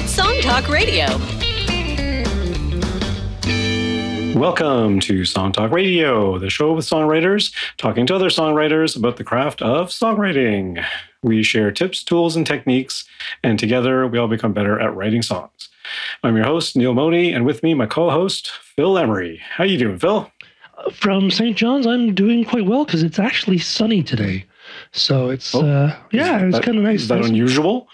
It's Song Talk Radio. Welcome to Song Talk Radio, the show with songwriters talking to other songwriters about the craft of songwriting. We share tips, tools, and techniques, and together we all become better at writing songs. I'm your host, Neil Modi, and with me, my co-host, Phil Emery. How you doing, Phil? From St. John's, I'm doing quite well because it's actually sunny today. So it's, it's kind of nice. Is that unusual?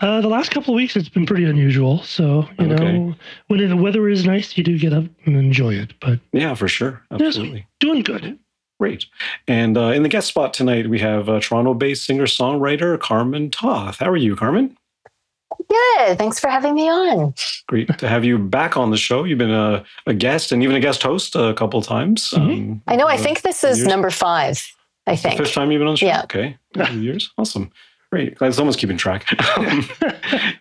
The last couple of weeks, it's been pretty unusual. So, you know, when the weather is nice, you do get up and enjoy it. But yeah, for sure. Absolutely. Doing good. Great. And in the guest spot tonight, we have Toronto-based singer-songwriter Carmen Toth. How are you, Carmen? Good. Thanks for having me on. Great to have you back on the show. You've been a guest and even a guest host a couple of times. Mm-hmm. I know. I think this is number 5. I think. The first time you've been on the show? Yeah. Okay. 2 years. Awesome. Great. Glad someone's keeping track.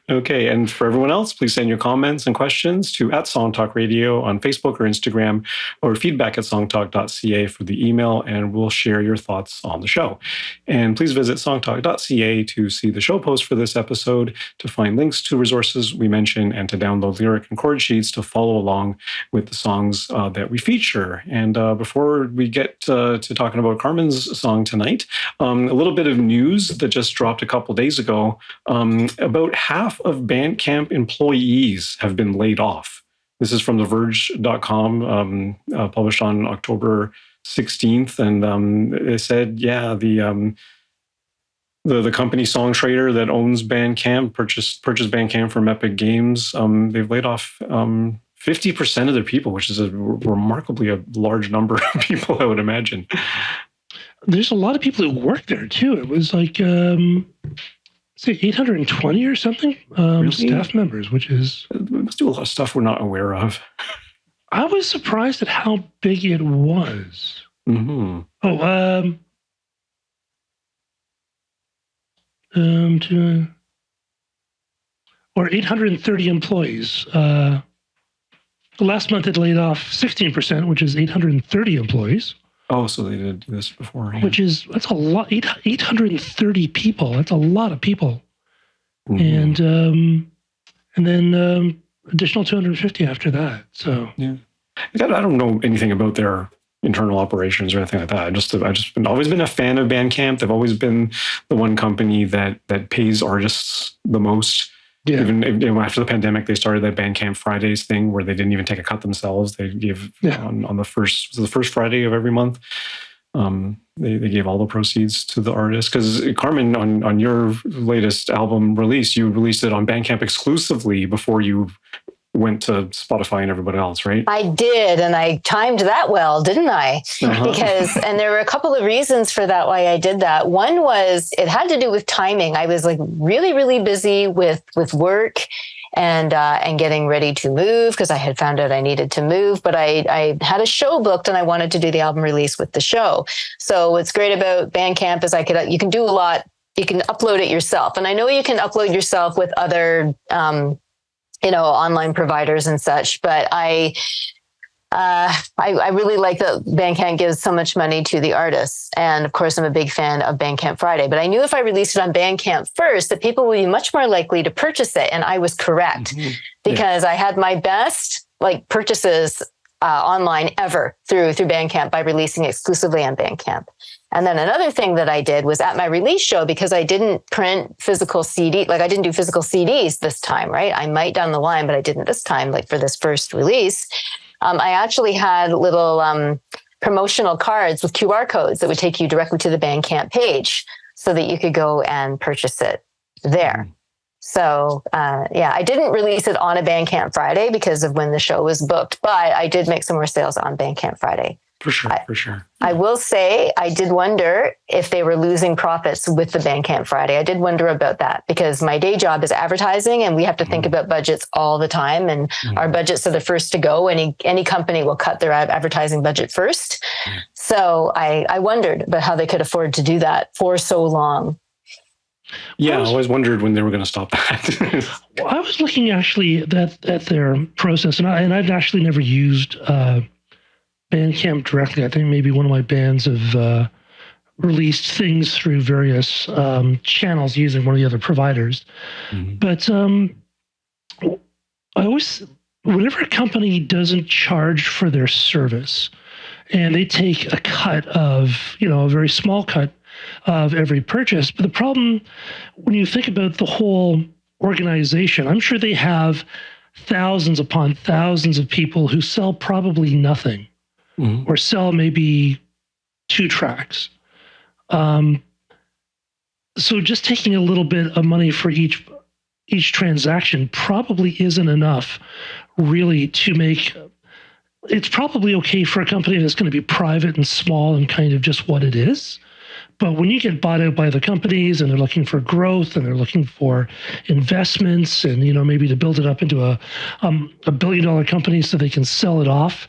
Okay. And for everyone else, please send your comments and questions to @SongTalkRadio on Facebook or Instagram, or feedback@songtalk.ca for the email, and we'll share your thoughts on the show. And please visit songtalk.ca to see the show post for this episode, to find links to resources we mention, and to download lyric and chord sheets to follow along with the songs that we feature. And before we get to talking about Carmen's song tonight, a little bit of news that just dropped a couple days ago. About half of Bandcamp employees have been laid off. This is from TheVerge.com, published on October 16th. And it said, the company Songtrader that owns Bandcamp purchased Bandcamp from Epic Games. They've laid off 50% of their people, which is a remarkably a large number of people, I would imagine. There's a lot of people who work there too. It was like, say 820 or something really? Staff members, which is... It must do a lot of stuff we're not aware of. I was surprised at how big it was. Mm-hmm. Or 830 employees. Last month it laid off 16%, which is 830 employees. Oh, so they did this before. Yeah. That's a lot. 830 people. That's a lot of people. Mm-hmm. And then additional 250 after that. So yeah, I don't know anything about their internal operations or anything like that. I've always been a fan of Bandcamp. They've always been the one company that pays artists the most. Yeah. Even after the pandemic, they started that Bandcamp Fridays thing where they didn't even take a cut themselves. They give on the first Friday of every month. They gave all the proceeds to the artist. Because Carmen, on your latest album release, you released it on Bandcamp exclusively before you went to Spotify and everybody else, right? I did, and I timed that well, didn't I? Uh-huh. And there were a couple of reasons for that, why I did that. One was it had to do with timing. I was like really, really busy with work and getting ready to move because I had found out I needed to move, but I had a show booked and I wanted to do the album release with the show. So what's great about Bandcamp is you can do a lot. You can upload it yourself, and I know you can upload yourself with other online providers and such, but I really like that Bandcamp gives so much money to the artists. And of course, I'm a big fan of Bandcamp Friday, but I knew if I released it on Bandcamp first, that people would be much more likely to purchase it. And I was correct because I had my best purchases online ever through Bandcamp by releasing exclusively on Bandcamp. And then another thing that I did was at my release show, because I didn't print physical CD, I didn't do physical CDs this time, right? I might down the line, but I didn't this time, for this first release. I actually had little promotional cards with QR codes that would take you directly to the Bandcamp page so that you could go and purchase it there. So, I didn't release it on a Bandcamp Friday because of when the show was booked, but I did make some more sales on Bandcamp Friday. For sure. I will say I did wonder if they were losing profits with the Bandcamp Friday. I did wonder about that because my day job is advertising and we have to think about budgets all the time. And our budgets are the first to go. Any company will cut their advertising budget first. So I wondered about how they could afford to do that for so long. Yeah, I always wondered when they were going to stop that. Well, I was looking actually at their process, and I've actually never used Bandcamp directly. I think maybe one of my bands have released things through various channels using one of the other providers. Mm-hmm. But whenever a company doesn't charge for their service and they take a cut of, a very small cut of every purchase, but the problem when you think about the whole organization, I'm sure they have thousands upon thousands of people who sell probably nothing or sell maybe 2 tracks. So just taking a little bit of money for each transaction probably isn't enough really to make. It's probably okay for a company that's going to be private and small and kind of just what it is. But when you get bought out by the companies and they're looking for growth and they're looking for investments and, maybe to build it up into a $1 billion company so they can sell it off,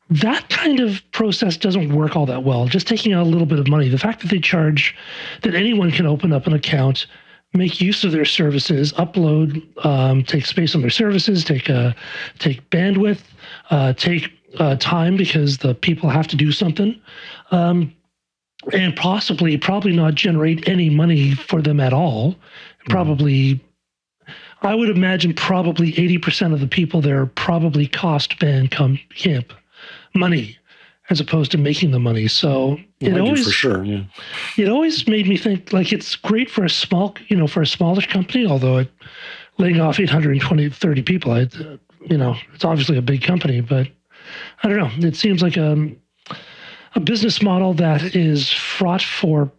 that kind of process doesn't work all that well. Just taking out a little bit of money. The fact that they charge that anyone can open up an account, make use of their services, upload, take space on their services, take bandwidth, take time because the people have to do something, and probably not generate any money for them at all. Probably, I would imagine probably 80% of the people there probably cost Bandcamp money as opposed to making the money. So it always, for sure, yeah. It always made me think like it's great for a for a smallish company, although laying off 30 people, it's obviously a big company, but I don't know. It seems like a business model that is fraught for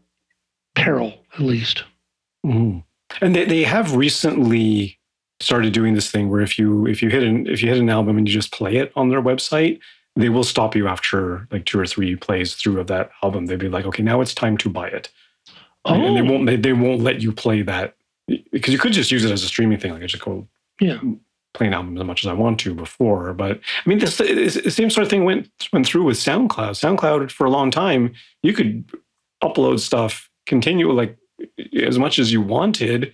peril, at least. Mm-hmm. And they have recently started doing this thing where if you hit an album and you just play it on their website, they will stop you after like 2 or 3 plays through of that album. They'd be like, okay, now it's time to buy it. Oh. And they won't let you play that because you could just use it as a streaming thing. Like I just go play an album as much as I want to before. But I mean, the same sort of thing went through with SoundCloud. SoundCloud for a long time, you could upload stuff, continue like as much as you wanted.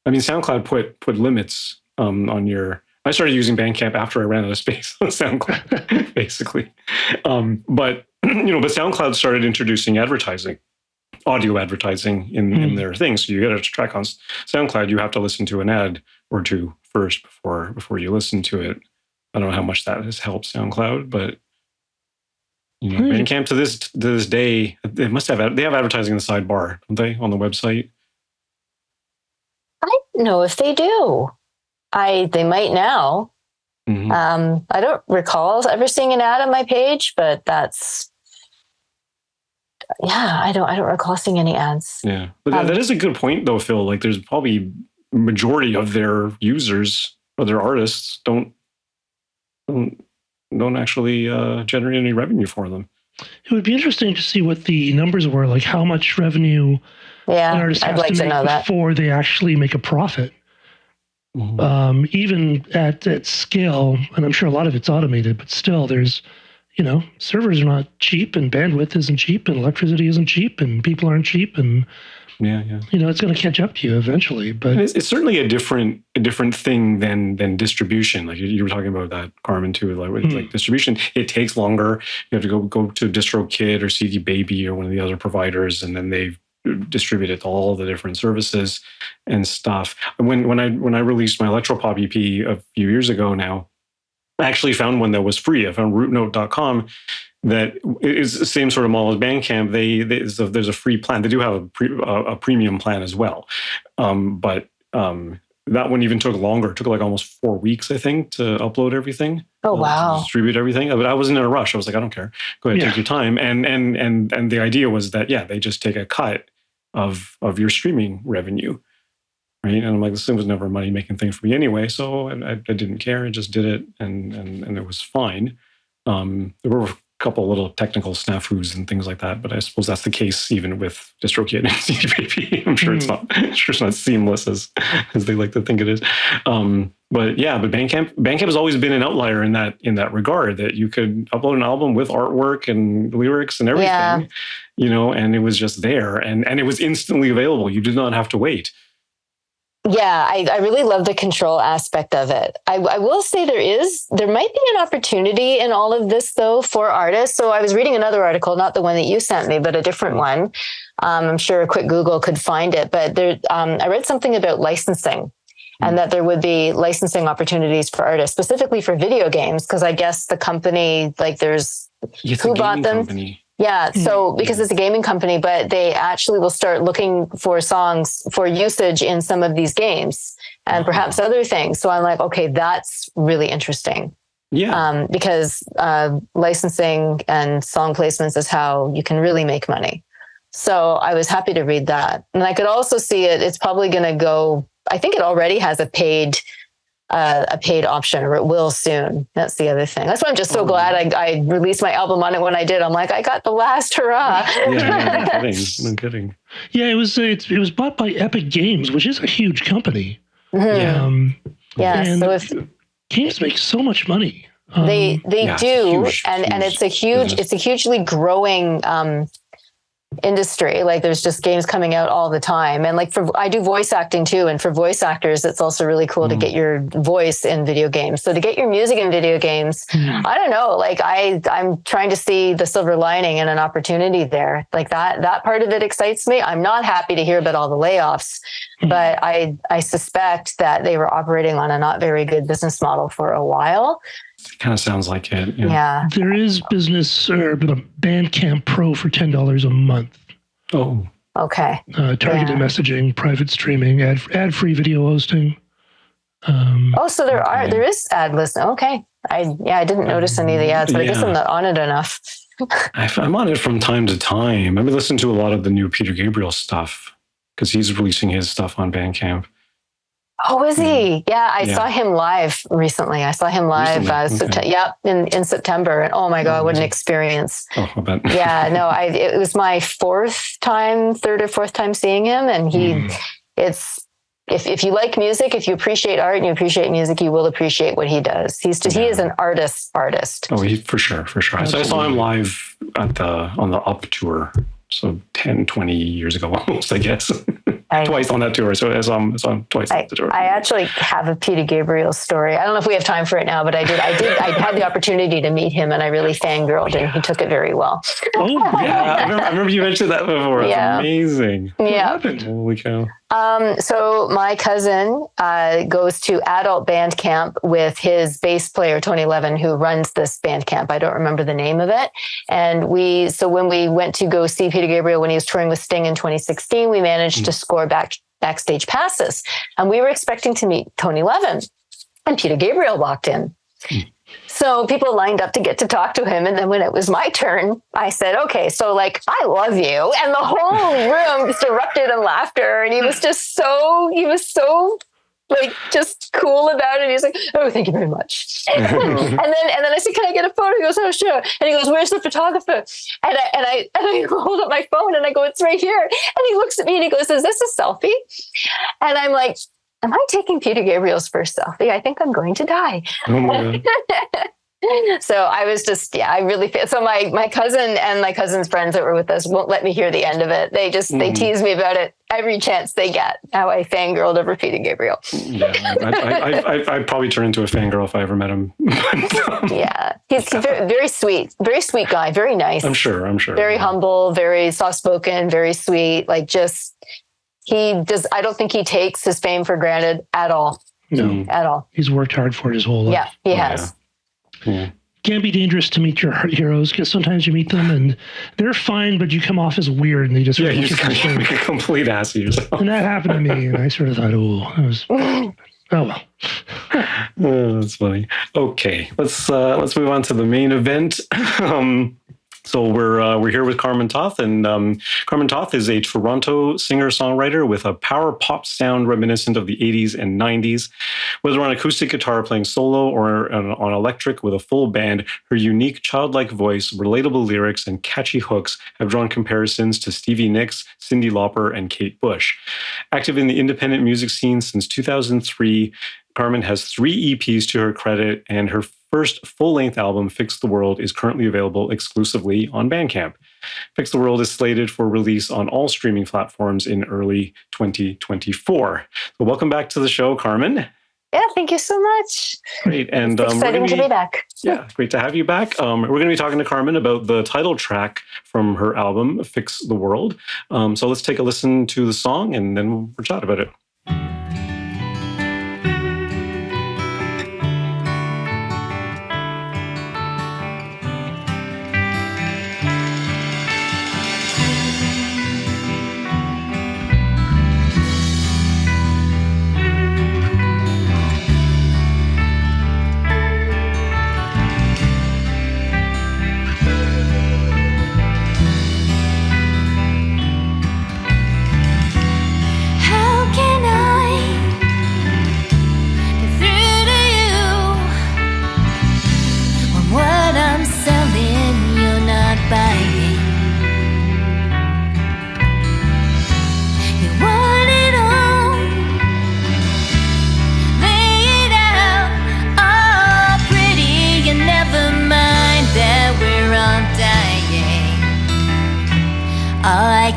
I mean, SoundCloud put limits on your. I started using Bandcamp after I ran out of space on SoundCloud, basically. But SoundCloud started introducing audio advertising in their thing. So you get a track on SoundCloud, you have to listen to an ad or 2 first before you listen to it. I don't know how much that has helped SoundCloud, but Bandcamp to this day, they have advertising in the sidebar, don't they, on the website? I don't know if they do. They might now. Mm-hmm. I don't recall ever seeing an ad on my page, but I don't recall seeing any ads. Yeah, but that is a good point, though, Phil. Like, there's probably majority of their users or their artists don't actually generate any revenue for them. It would be interesting to see what the numbers were, like how much revenue an artist has to make before they actually make a profit. Mm-hmm. Even at scale, and I'm sure a lot of it's automated, but still there's, servers are not cheap and bandwidth isn't cheap and electricity isn't cheap and people aren't cheap and it's going to catch up to you eventually. But it's certainly a different thing than distribution. Like you were talking about that, Carmen, too. Like distribution, it takes longer. You have to go to DistroKid or CD Baby or one of the other providers, and then they distribute it to all the different services and stuff. When I released my electropop EP a few years ago now, I actually found one that was free. I found rootnote.com that is the same sort of model as Bandcamp. There's a free plan. They do have a premium plan as well. But that one even took longer. It took like almost 4 weeks, I think, to upload everything. Oh, wow. To distribute everything. But I wasn't in a rush. I was like, I don't care. Go ahead, take your time. And the idea was that, they just take a cut of your streaming revenue. Right. And I'm like, this thing was never a money making thing for me anyway. So I didn't care. I just did it and it was fine. There were a couple little technical snafus and things like that, but I suppose that's the case even with DistroKid and CD Baby. I'm sure it's not seamless as they like to think it is. But Bandcamp has always been an outlier in that regard, that you could upload an album with artwork and lyrics and everything, and it was just there and it was instantly available. You did not have to wait. Yeah, I really love the control aspect of it. I will say there might be an opportunity in all of this, though, for artists. So I was reading another article, not the one that you sent me, but a different one. I'm sure a quick Google could find it. But I read something about licensing and that there would be licensing opportunities for artists, specifically for video games, because I guess the company, like there's who bought them. Company. Yeah. So because it's a gaming company, but they actually will start looking for songs for usage in some of these games and perhaps other things. So I'm like, okay, that's really interesting. Yeah. Because licensing and song placements is how you can really make money. So I was happy to read that. And I could also see it's probably going to go, I think it already has a paid option, or it will soon. That's the other thing. That's why I'm just so glad I released my album on it when I did. I'm like, I got the last hurrah. No kidding. Yeah, it was bought by Epic Games, which is a huge company. Mm-hmm. So if games make so much money, they do, and it's a hugely growing industry. Like there's just games coming out all the time, and like I do voice acting too, and for voice actors it's also really cool to get your voice in video games. So to get your music in video games, I don't know, like I'm trying to see the silver lining and an opportunity there. Like that part of it excites me. I'm not happy to hear about all the layoffs, but I suspect that they were operating on a not very good business model for a while. It kind of sounds like it. Yeah. There is business or Bandcamp Pro for $10 a month. Oh. Okay. Targeted messaging, private streaming, ad-free video hosting. So there is ad listen. Okay. I didn't notice any of the ads, but I guess I'm not on it enough. I'm on it from time to time. I've been listening to a lot of the new Peter Gabriel stuff because he's releasing his stuff on Bandcamp. Oh, is he? Yeah, I saw him live recently. I saw him live in September. And oh my God, what an experience. Oh, I bet. Yeah, no, it was my third or fourth time seeing him. And if you like music, if you appreciate art and you appreciate music, you will appreciate what he does. He is an artist. Oh, for sure. So I saw him live on the Up tour. So 10, 20 years ago almost, I guess. Twice on that tour. So I saw him twice on the tour. I actually have a Peter Gabriel story. I don't know if we have time for it now, but I had the opportunity to meet him and I really fangirled and he took it very well. Oh, yeah. I remember you mentioned that before. It's amazing. Yeah. What happened? Holy cow. So my cousin goes to adult band camp with his bass player, Tony Levin, who runs this band camp. I don't remember the name of it. And when we went to go see Peter Gabriel when he was touring with Sting in 2016, we managed to score backstage passes. And we were expecting to meet Tony Levin. And Peter Gabriel walked in. So people lined up to get to talk to him. And then when it was my turn, I said, okay, so like, I love you. And the whole room just erupted in laughter. And he was so like just cool about it. He's like, oh, thank you very much. and then I said, can I get a photo? He goes, oh, sure. And he goes, where's the photographer? And I hold up my phone and I go, it's right here. And he looks at me and he goes, is this a selfie? And I'm like, am I taking Peter Gabriel's first selfie? I think I'm going to die. Oh my God. So I was just, I really feel, so my cousin and my cousin's friends that were with us won't let me hear the end of it. They just, they tease me about it every chance they get, how I fangirled over Peter Gabriel. Yeah, I'd probably turn into a fangirl if I ever met him. Yeah, he's very sweet guy, very nice. I'm sure. Very humble, very soft-spoken, very sweet, like just, I don't think he takes his fame for granted at all. No. At all. He's worked hard for it his whole life. Yeah, he has. Yeah. Can be dangerous to meet your heroes because sometimes you meet them and they're fine, but you come off as weird and they just you just make a complete ass of yourself. And that happened to me, and I sort of thought, oh well. Oh, that's funny. Okay, let's move on to the main event. So we're here with Carmen Toth, and Carmen Toth is a Toronto singer-songwriter with a power pop sound reminiscent of the 80s and 90s. Whether on acoustic guitar playing solo or on electric with a full band, her unique childlike voice, relatable lyrics, and catchy hooks have drawn comparisons to Stevie Nicks, Cyndi Lauper, and Kate Bush. Active in the independent music scene since 2003, Carmen has 3 EPs to her credit, and her first full-length album, Fix the World, is currently available exclusively on Bandcamp. Fix the World is slated for release on all streaming platforms in early 2024. So welcome back to the show, Carmen. Yeah, thank you so much. Great. And it's exciting to be back. Yeah, great to have you back. We're going to be talking to Carmen about the title track from her album, Fix the World. So let's take a listen to the song and then we'll chat about it.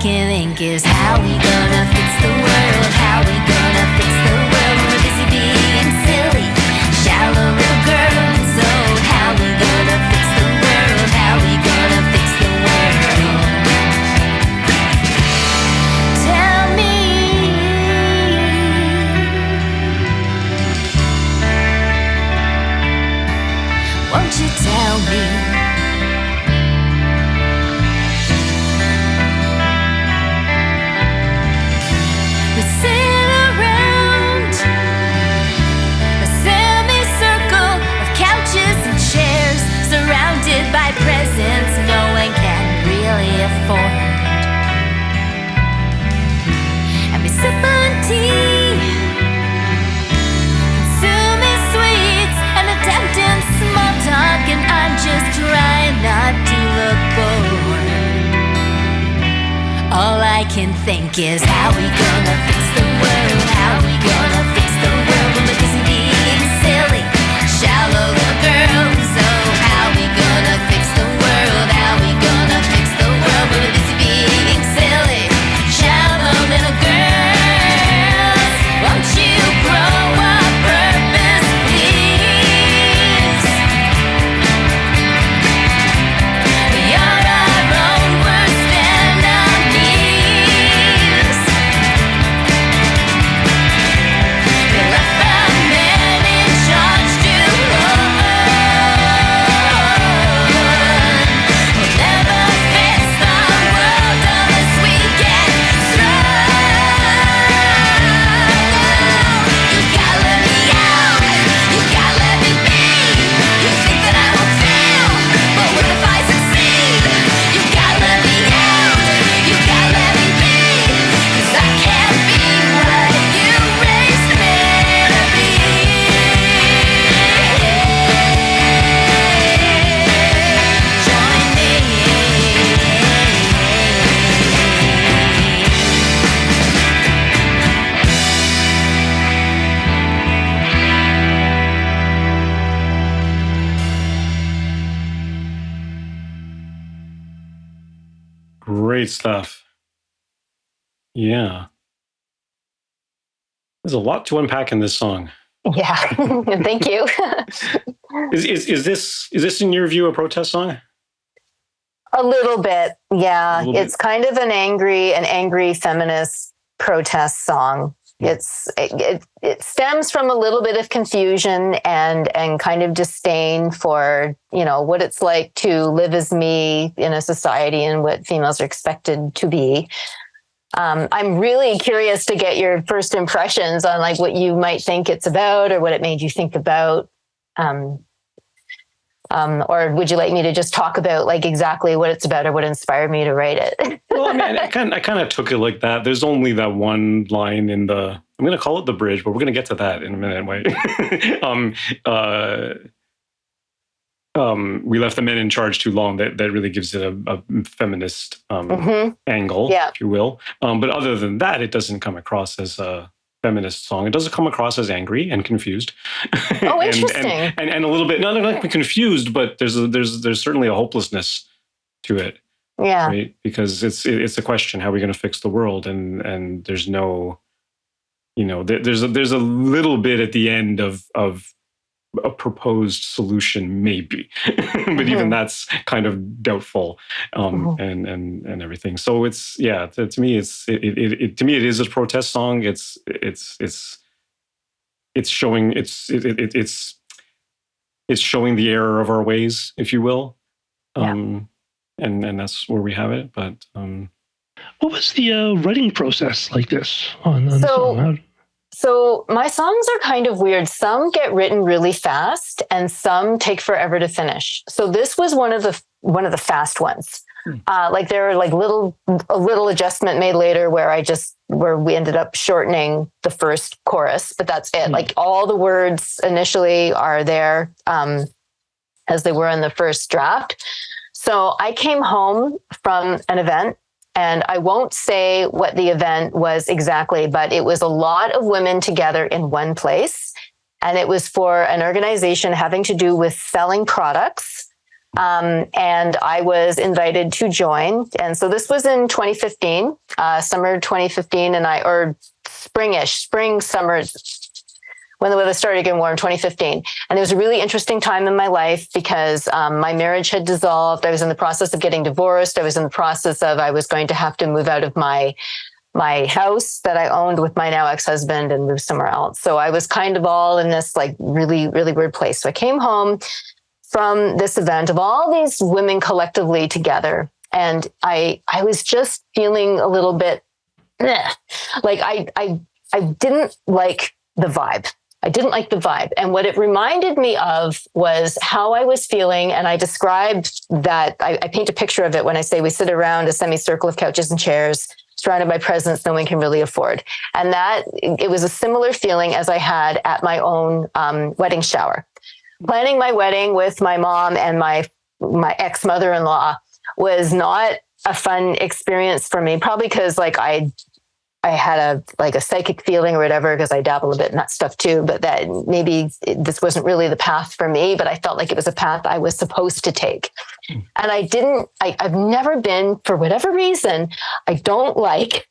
can think is how we gonna fix the world, how we gonna fix the world when we're busy being silly, shallow little girls. Oh, how we gonna fix the world, how we gonna fix the world. Tell me, won't you tell me? We sit around a semicircle of couches and chairs, surrounded by presents no one can really afford. And we sip on tea, consuming sweets and attempting small talk, and I'm just trying not to look bored. All I can think is how we gonna fix the world, how we gonna fix the world when we're busy being silly, shallow little girls. Oh, how we gonna fix the world, how we gonna fix the world when we're busy being silly, shallow little girls. Won't you grow a purpose, please? You're our own worst enemies. We left the men in charge to run. We'll never fix the world unless we get strong. You gotta let me out, you gotta let me be. You think that I will fail, but what if I succeed? You gotta let me out, you gotta let me be. 'Cause I can't be what you raised me to be. Join me. Great stuff. Yeah. There's a lot to unpack in this song. Yeah. Thank you. Is this in your view a protest song? A little bit. Yeah. A little bit. It's kind of an angry feminist protest song. It stems from a little bit of confusion and kind of disdain for, what it's like to live as me in a society and what females are expected to be. I'm really curious to get your first impressions on like what you might think it's about or what it made you think about. Or would you like me to just talk about like exactly what it's about or what inspired me to write it? Well, I mean, I kind of took it like that. There's only that one line in I'm going to call it the bridge, but we're going to get to that in a minute. Wait. We left the men in charge too long. That really gives it a feminist angle, if you will. But other than that, it doesn't come across as a feminist song. It doesn't come across as angry and confused. Oh, interesting. and a little bit not like confused, but there's certainly a hopelessness to it. Yeah. Right? Because it's a question: how are we going to fix the world? And there's no, there's a little bit at the end of a proposed solution, maybe, but even that's kind of doubtful, and everything. So it's to me it is a protest song. It's showing it's showing the error of our ways, if you will, and that's where we have it. But what was the writing process like this on the song? So my songs are kind of weird. Some get written really fast and some take forever to finish. So this was one of the fast ones. Like there are like a little adjustment made later where we ended up shortening the first chorus, but that's it. Like all the words initially are there as they were in the first draft. So I came home from an event. And I won't say what the event was exactly, but it was a lot of women together in one place. And it was for an organization having to do with selling products And I was invited to join. And so this was in 2015, summer 2015, or spring, summer, when the weather started getting warm, 2015. And it was a really interesting time in my life because my marriage had dissolved. I was in the process of getting divorced. I was in the process of, I was going to have to move out of my house that I owned with my now ex-husband and move somewhere else. So I was kind of all in this like really, really weird place. So I came home from this event of all these women collectively together. And I was just feeling a little bit, like I didn't like the vibe. I didn't like the vibe. And what it reminded me of was how I was feeling. And I described that, I paint a picture of it when I say we sit around a semicircle of couches and chairs, surrounded by presents no one can really afford. And that it was a similar feeling as I had at my own wedding shower. Planning my wedding with my mom and my ex-mother-in-law was not a fun experience for me, probably because like I had a psychic feeling or whatever, because I dabble a bit in that stuff too, but that maybe this wasn't really the path for me, but I felt like it was a path I was supposed to take. And I've never been, for whatever reason, I don't like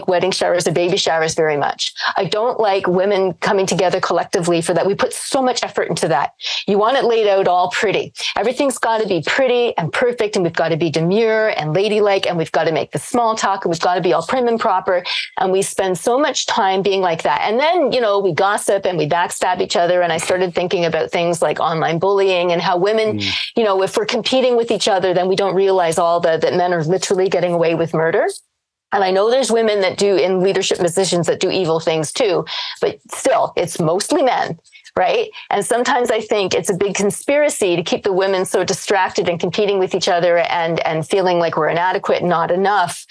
wedding showers or baby showers very much. I don't like women coming together collectively for that. We put so much effort into that. You want it laid out all pretty. Everything's got to be pretty and perfect, and we've got to be demure and ladylike, and we've got to make the small talk, and we've got to be all prim and proper. And we spend so much time being like that. And then, we gossip and we backstab each other. And I started thinking about things like online bullying and how women, if we're competing with each other, then we don't realize that men are literally getting away with murder. And I know there's women that do in leadership positions that do evil things too, but still, it's mostly men, right? And sometimes I think it's a big conspiracy to keep the women so distracted and competing with each other and feeling like we're inadequate, not enough,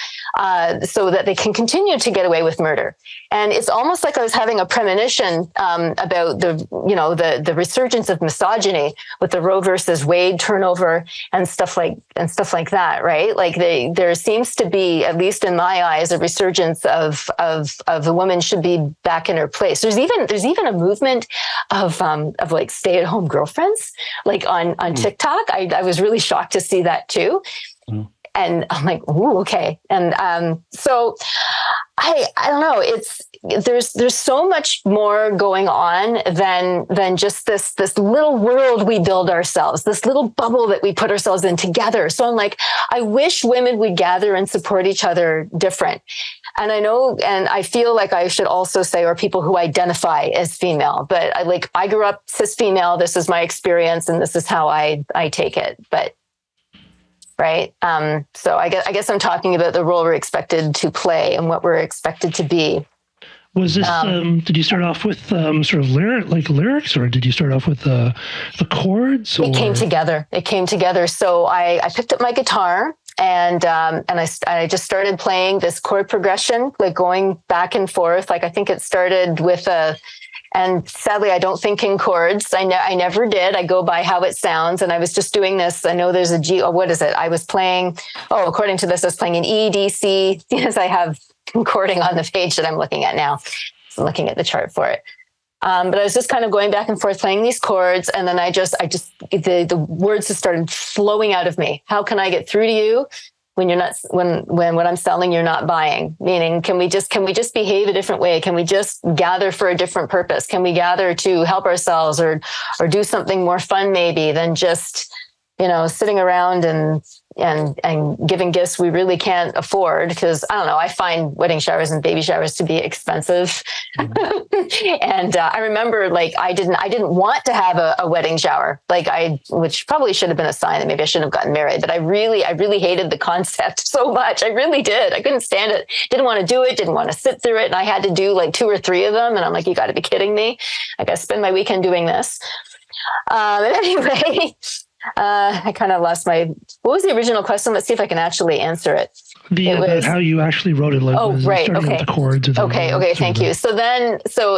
so that they can continue to get away with murder. And it's almost like I was having a premonition about the resurgence of misogyny with the Roe versus Wade turnover and stuff like that, right? Like there seems to be, at least in my eyes, a resurgence of the woman should be back in her place. There's even a movement of like stay-at-home girlfriends, like on TikTok. I was really shocked to see that too. Mm. And I'm like, ooh, okay. And so I don't know. There's so much more going on than just this little world we build ourselves, this little bubble that we put ourselves in together. So I'm like, I wish women would gather and support each other different. And I know, and I feel like I should also say, or people who identify as female, but I grew up cis female. This is my experience, and this is how I take it. But right. So I guess I'm talking about the role we're expected to play and what we're expected to be. Was this, did you start off with sort of lyrics, or did you start off with the chords? It came together. So I picked up my guitar and I just started playing this chord progression, like going back and forth. Like I think it started with and sadly, I don't think in chords. I never did. I go by how it sounds. And I was just doing this. I know there's a G. Oh, what is it? I was playing. Oh, according to this, I was playing an E, D, C. Yes, I have recording on the page that I'm looking at now. So I'm looking at the chart for it. But I was just kind of going back and forth playing these chords. And then the words just started flowing out of me. How can I get through to you? When you're not, when what I'm selling, you're not buying, meaning, can we just behave a different way? Can we just gather for a different purpose? Can we gather to help ourselves or do something more fun maybe than just, sitting around and giving gifts we really can't afford? Because I don't know, I find wedding showers and baby showers to be expensive. Mm-hmm. And I remember I didn't want to have a wedding shower, which probably should have been a sign that maybe I shouldn't have gotten married. But I really hated the concept so much. I really did. I couldn't stand it. Didn't want to do it. Didn't want to sit through it. And I had to do 2 or 3 of them. And I'm like, you got to be kidding me. I got to spend my weekend doing this. Anyway. I kind of lost what was the original question? Let's see if I can actually answer it. About how you actually wrote it. Right. Starting Okay. With the chords. Okay. Thank you.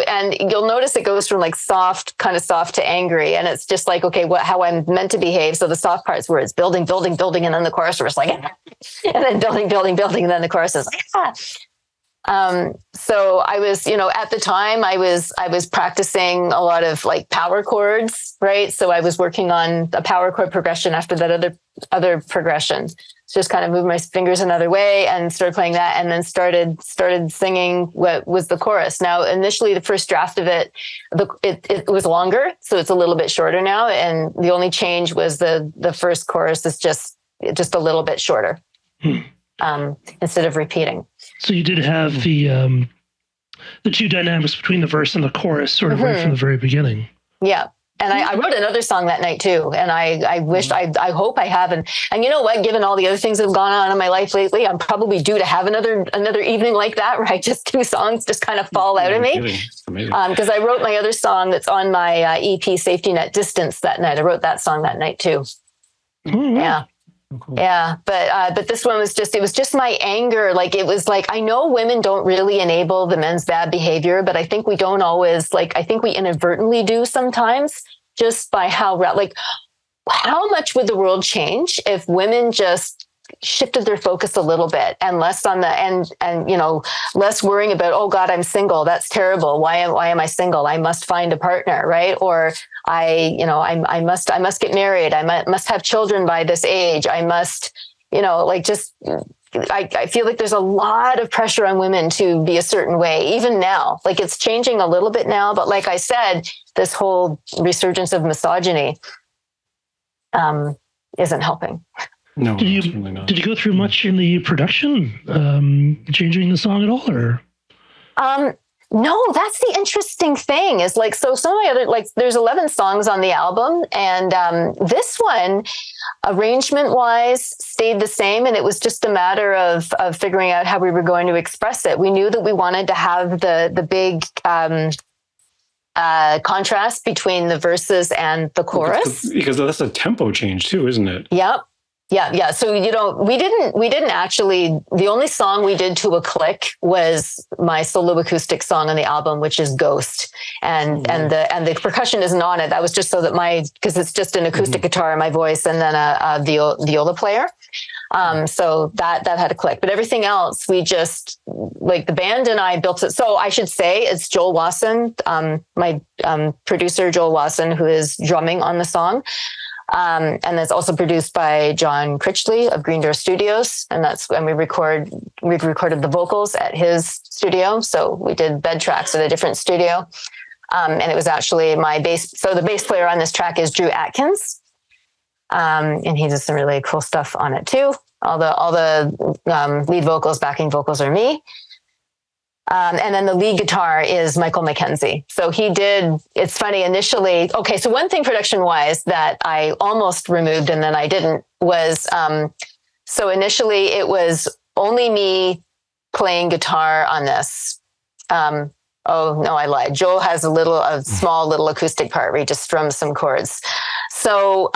And you'll notice it goes from soft, kind of soft to angry. And it's just how I'm meant to behave. So the soft parts where it's building. And then the chorus was and then building. And then the chorus is So I was, at the time I was practicing a lot of like power chords, right? So I was working on a power chord progression after that other progression. So just kind of moved my fingers another way and started playing that, and then started singing what was the chorus. Now, initially the first draft of it was longer, so it's a little bit shorter now. And the only change was the first chorus is just a little bit shorter. Instead of repeating. So you did have the two dynamics between the verse and the chorus sort of right from the very beginning. Yeah. And I wrote another song that night too. And I wished, I hope I haven't. And you know what, given all the other things that have gone on in my life lately, I'm probably due to have another evening like that where I just two songs just kind of fall out of me. Because I wrote my other song that's on my EP, Safety Net Distance, that night. I wrote that song that night too. Mm-hmm. Yeah. Oh, cool. Yeah, but this one was just my anger. Like, it was like, I know women don't really enable the men's bad behavior, but I think we don't always, I think we inadvertently do sometimes, just by how much would the world change if women just shifted their focus a little bit and less on the and less worrying about, oh God, I'm single, that's terrible, why am I single, I must find a partner, right? Or I must get married, I must have children by this age, I must I feel like there's a lot of pressure on women to be a certain way, even now. Like, it's changing a little bit now, but like I said, this whole resurgence of misogyny isn't helping. No, certainly not. Did you go through much in the production, changing the song at all, or? No, that's the interesting thing is so some of my other, there's 11 songs on the album, and this one, arrangement wise, stayed the same. And it was just a matter of figuring out how we were going to express it. We knew that we wanted to have the big contrast between the verses and the chorus. Because that's a tempo change too, isn't it? Yep. Yeah. So, we didn't actually, the only song we did to a click was my solo acoustic song on the album, which is Ghost. And the percussion isn't on it. That was just so that because it's just an acoustic guitar in my voice and then a viola player. So that had a click, but everything else, we just, the band and I built it. So I should say it's Joel Wasson, my producer, Joel Wasson, who is drumming on the song. And it's also produced by John Critchley of Green Door Studios. And that's when we recorded the vocals at his studio. So we did bed tracks at a different studio. And it was actually my bass. So the bass player on this track is Drew Atkins. And he does some really cool stuff on it too. All the lead vocals, backing vocals are me. And then the lead guitar is Michael McKenzie. So it's funny initially. Okay. So one thing production wise that I almost removed and then I didn't was, so initially it was only me playing guitar on this. Oh no, I lied. Joel has a small little acoustic part where he just strums some chords. So,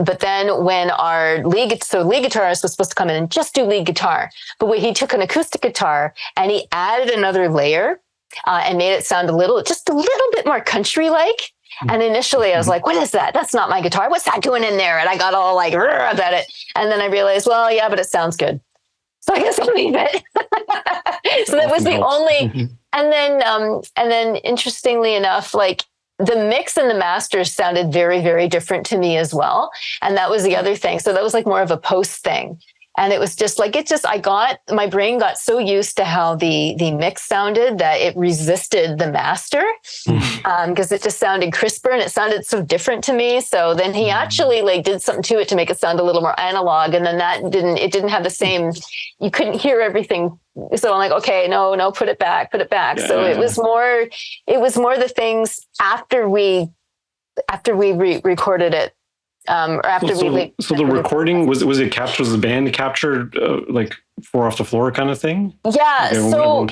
but then when our lead guitarist was supposed to come in and just do lead guitar, but he took an acoustic guitar and he added another layer and made it sound just a little bit more country-like. And initially I was like, what is that? That's not my guitar. What's that doing in there? And I got all about it. And then I realized, well, yeah, but it sounds good. So I guess I'll leave it. So that was the only, and then interestingly enough, the mix and the masters sounded very, very different to me as well. And that was the other thing. So that was more of a post thing. And it was just my brain got so used to how the mix sounded that it resisted the master because it just sounded crisper and it sounded so different to me. So then he actually did something to it to make it sound a little more analog. And then it didn't have the same, you couldn't hear everything. So I'm like, okay, no, put it back. Yeah. So it was more the things after we recorded it. Or after so the recording was it captured? Was the band captured four off the floor kind of thing? Yeah. So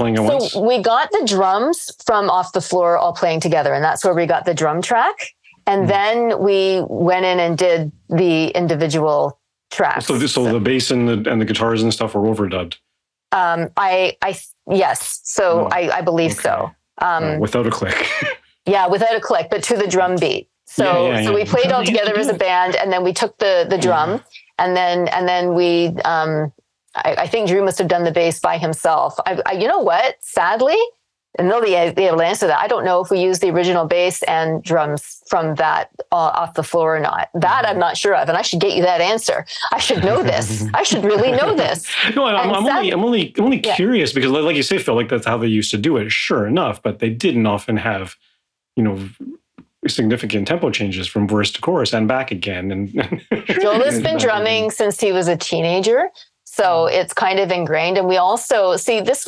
we got the drums from Off the Floor all playing together, and that's where we got the drum track. And then we went in and did the individual tracks. So the bass and the guitars and stuff were overdubbed. Yes. So I believe so. Without a click. Yeah, without a click, but to the drum beat. So we played all together as a band, and then we took the drum, and then we I think Drew must have done the bass by himself. You know what? Sadly, and they'll be able to answer that. I don't know if we used the original bass and drums from that off the floor or not. That I'm not sure of, and I should get you that answer. I should know this. I should really know this. No, I'm only curious because, like you say, Phil, like that's how they used to do it. Sure enough, but they didn't often have, significant tempo changes from verse to chorus and back again. And Joel has been drumming since he was a teenager. So it's kind of ingrained. And we also see this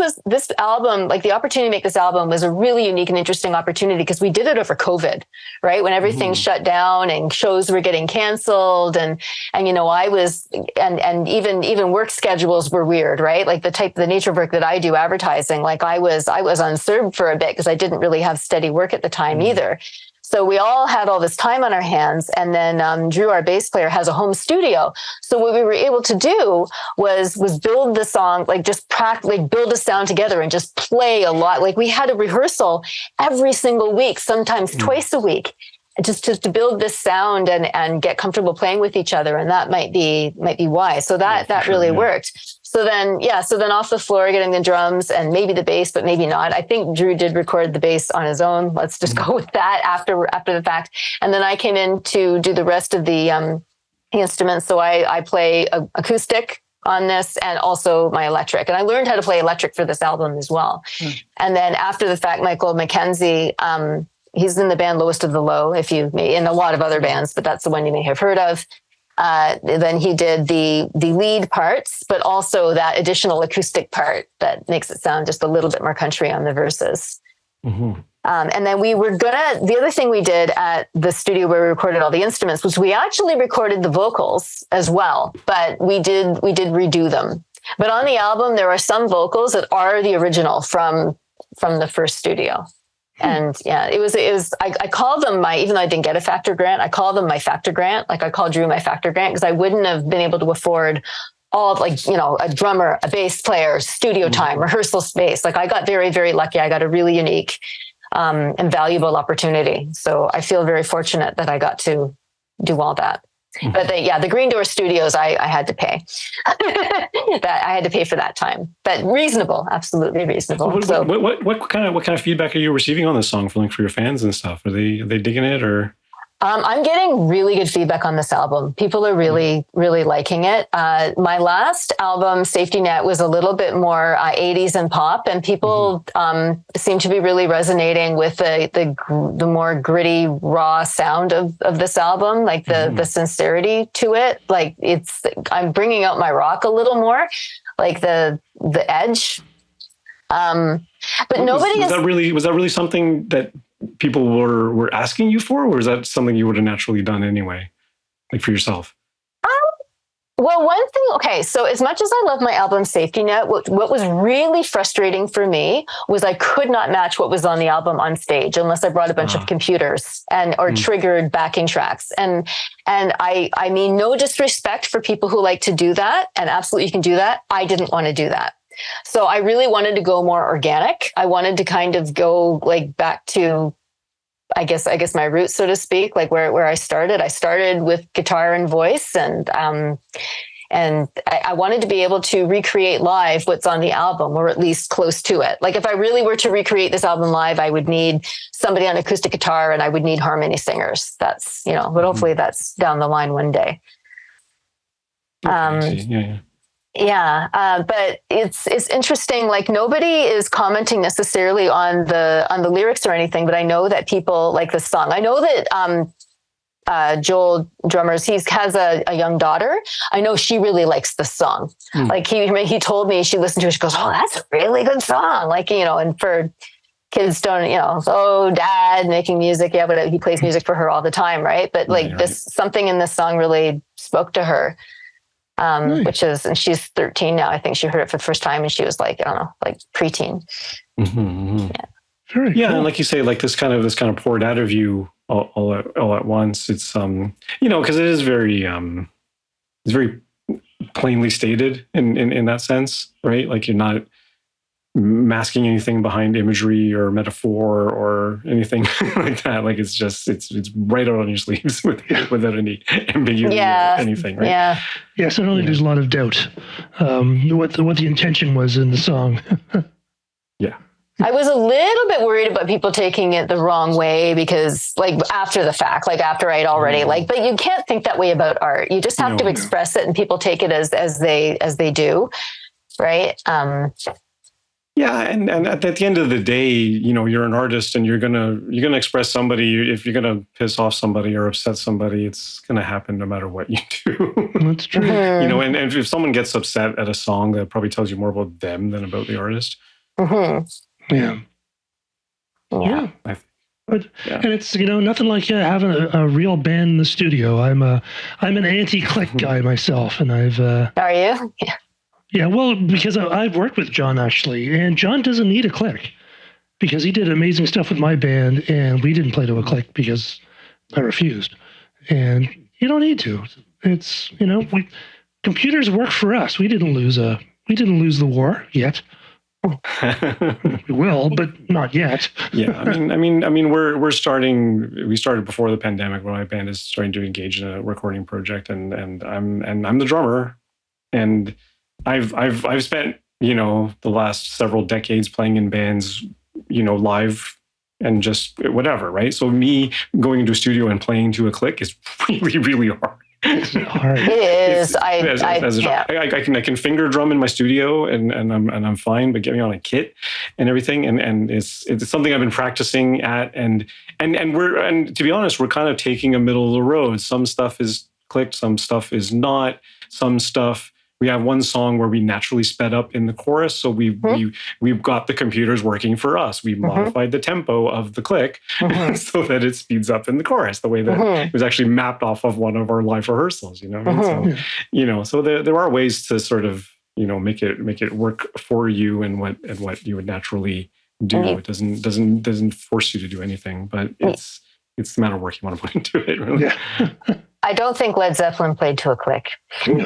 album, like the opportunity to make this album was a really unique and interesting opportunity because we did it over COVID, right? When everything shut down and shows were getting canceled and I was, and even work schedules were weird, right? Like the nature of work that I do, advertising, like I was unserved for a bit because I didn't really have steady work at the time either. So we all had all this time on our hands. And then Drew, our bass player, has a home studio. So what we were able to do was build the song, like just build a sound together and just play a lot. Like we had a rehearsal every single week, sometimes twice a week, just to build this sound and get comfortable playing with each other. And that might be why. So that really worked. So then off the floor, getting the drums and maybe the bass, but maybe not. I think Drew did record the bass on his own. Let's just go with that after the fact. And then I came in to do the rest of the instruments. So I play acoustic on this and also my electric. And I learned how to play electric for this album as well. And then after the fact, Michael McKenzie, he's in the band Lowest of the Low, if you may, in a lot of other bands, but that's the one you may have heard of. Then he did the lead parts, but also that additional acoustic part that makes it sound just a little bit more country on the verses. And then the other thing we did at the studio where we recorded all the instruments was we actually recorded the vocals as well, but we did redo them. But on the album, there are some vocals that are the original from the first studio. And yeah, it was, I called them even though I didn't get a factor grant, I called them my factor grant. Like I called Drew my factor grant because I wouldn't have been able to afford all a drummer, a bass player, studio time, rehearsal space. Like I got very, very lucky. I got a really unique and valuable opportunity. So I feel very fortunate that I got to do all that. But the Green Door Studios, I had to pay. I had to pay for that time, but reasonable, absolutely reasonable. What kind of feedback are you receiving on this song for your fans and stuff? Are they digging it or? I'm getting really good feedback on this album. People are really, really liking it. My last album, Safety Net, was a little bit more 80s and pop, and people seem to be really resonating with the more gritty, raw sound of this album, like the sincerity to it. Like I'm bringing out my rock a little more, like the edge. But was that really something that people were asking you for, or is that something you would have naturally done anyway, like for yourself? Well, one thing, okay, so as much as I love my album Safety Net, what was really frustrating for me was I could not match what was on the album on stage unless I brought a bunch of computers or triggered backing tracks. And I mean, no disrespect for people who like to do that, and absolutely you can do that. I didn't want to do that. So I really wanted to go more organic. I wanted to kind of go like back to, I guess my roots, so to speak, like where I started. I started with guitar and voice, and I wanted to be able to recreate live what's on the album, or at least close to it. Like if I really were to recreate this album live, I would need somebody on acoustic guitar and I would need harmony singers. That's, but hopefully that's down the line one day. But it's interesting. Like nobody is commenting necessarily on the lyrics or anything, but I know that people like this song. I know that Joel Drummers, he has a young daughter. I know she really likes this song. Like he told me she listened to it. She goes, "Oh, that's a really good song." Like and for kids don't, dad making music, but he plays music for her all the time, right? But like something in this song really spoke to her. And she's 13 now. I think she heard it for the first time and she was like, I don't know, like preteen. Very cool. And like you say, like this kind of poured out of you all at once. It's because it is very it's very plainly stated in that sense, right? Like you're not masking anything behind imagery or metaphor or anything like that. Like it's right out on your sleeves without any ambiguity or anything, right? Yeah, certainly there's a lot of doubt what the intention was in the song. Yeah. I was a little bit worried about people taking it the wrong way because like after the fact, like after I'd already but you can't think that way about art. You just have to express it and people take it as they do. Right. Yeah, and at the end of the day, you're an artist and you're gonna express somebody. If you're gonna piss off somebody or upset somebody, it's gonna happen no matter what you do. That's true. And if someone gets upset at a song, that probably tells you more about them than about the artist. Yeah. And it's nothing like having a real band in the studio. I'm an anti-click guy myself, and I've. Are you? Yeah. Yeah, well, because I've worked with John actually, and John doesn't need a click because he did amazing stuff with my band, and we didn't play to a click because I refused. And you don't need to. It's computers work for us. We didn't lose the war yet. We will, but not yet. Yeah, I mean, we started before the pandemic when my band is starting to engage in a recording project, and I'm the drummer, and I've spent the last several decades playing in bands, live and just whatever, right? So me going into a studio and playing to a click is really, really hard. It's hard. It is. I can finger drum in my studio and I'm fine, but get me on a kit and everything, and it's something I've been practicing at, and to be honest, we're kind of taking a middle of the road. Some stuff is clicked, some stuff is not. Some stuff. We have one song where we naturally sped up in the chorus, so we've got the computers working for us. We modified the tempo of the click so that it speeds up in the chorus the way that it was actually mapped off of one of our live rehearsals. So there are ways to sort of make it work for you and what you would naturally do. It doesn't force you to do anything, but it's the amount of work you want to put into it. Really. Yeah. I don't think Led Zeppelin played to a click. No.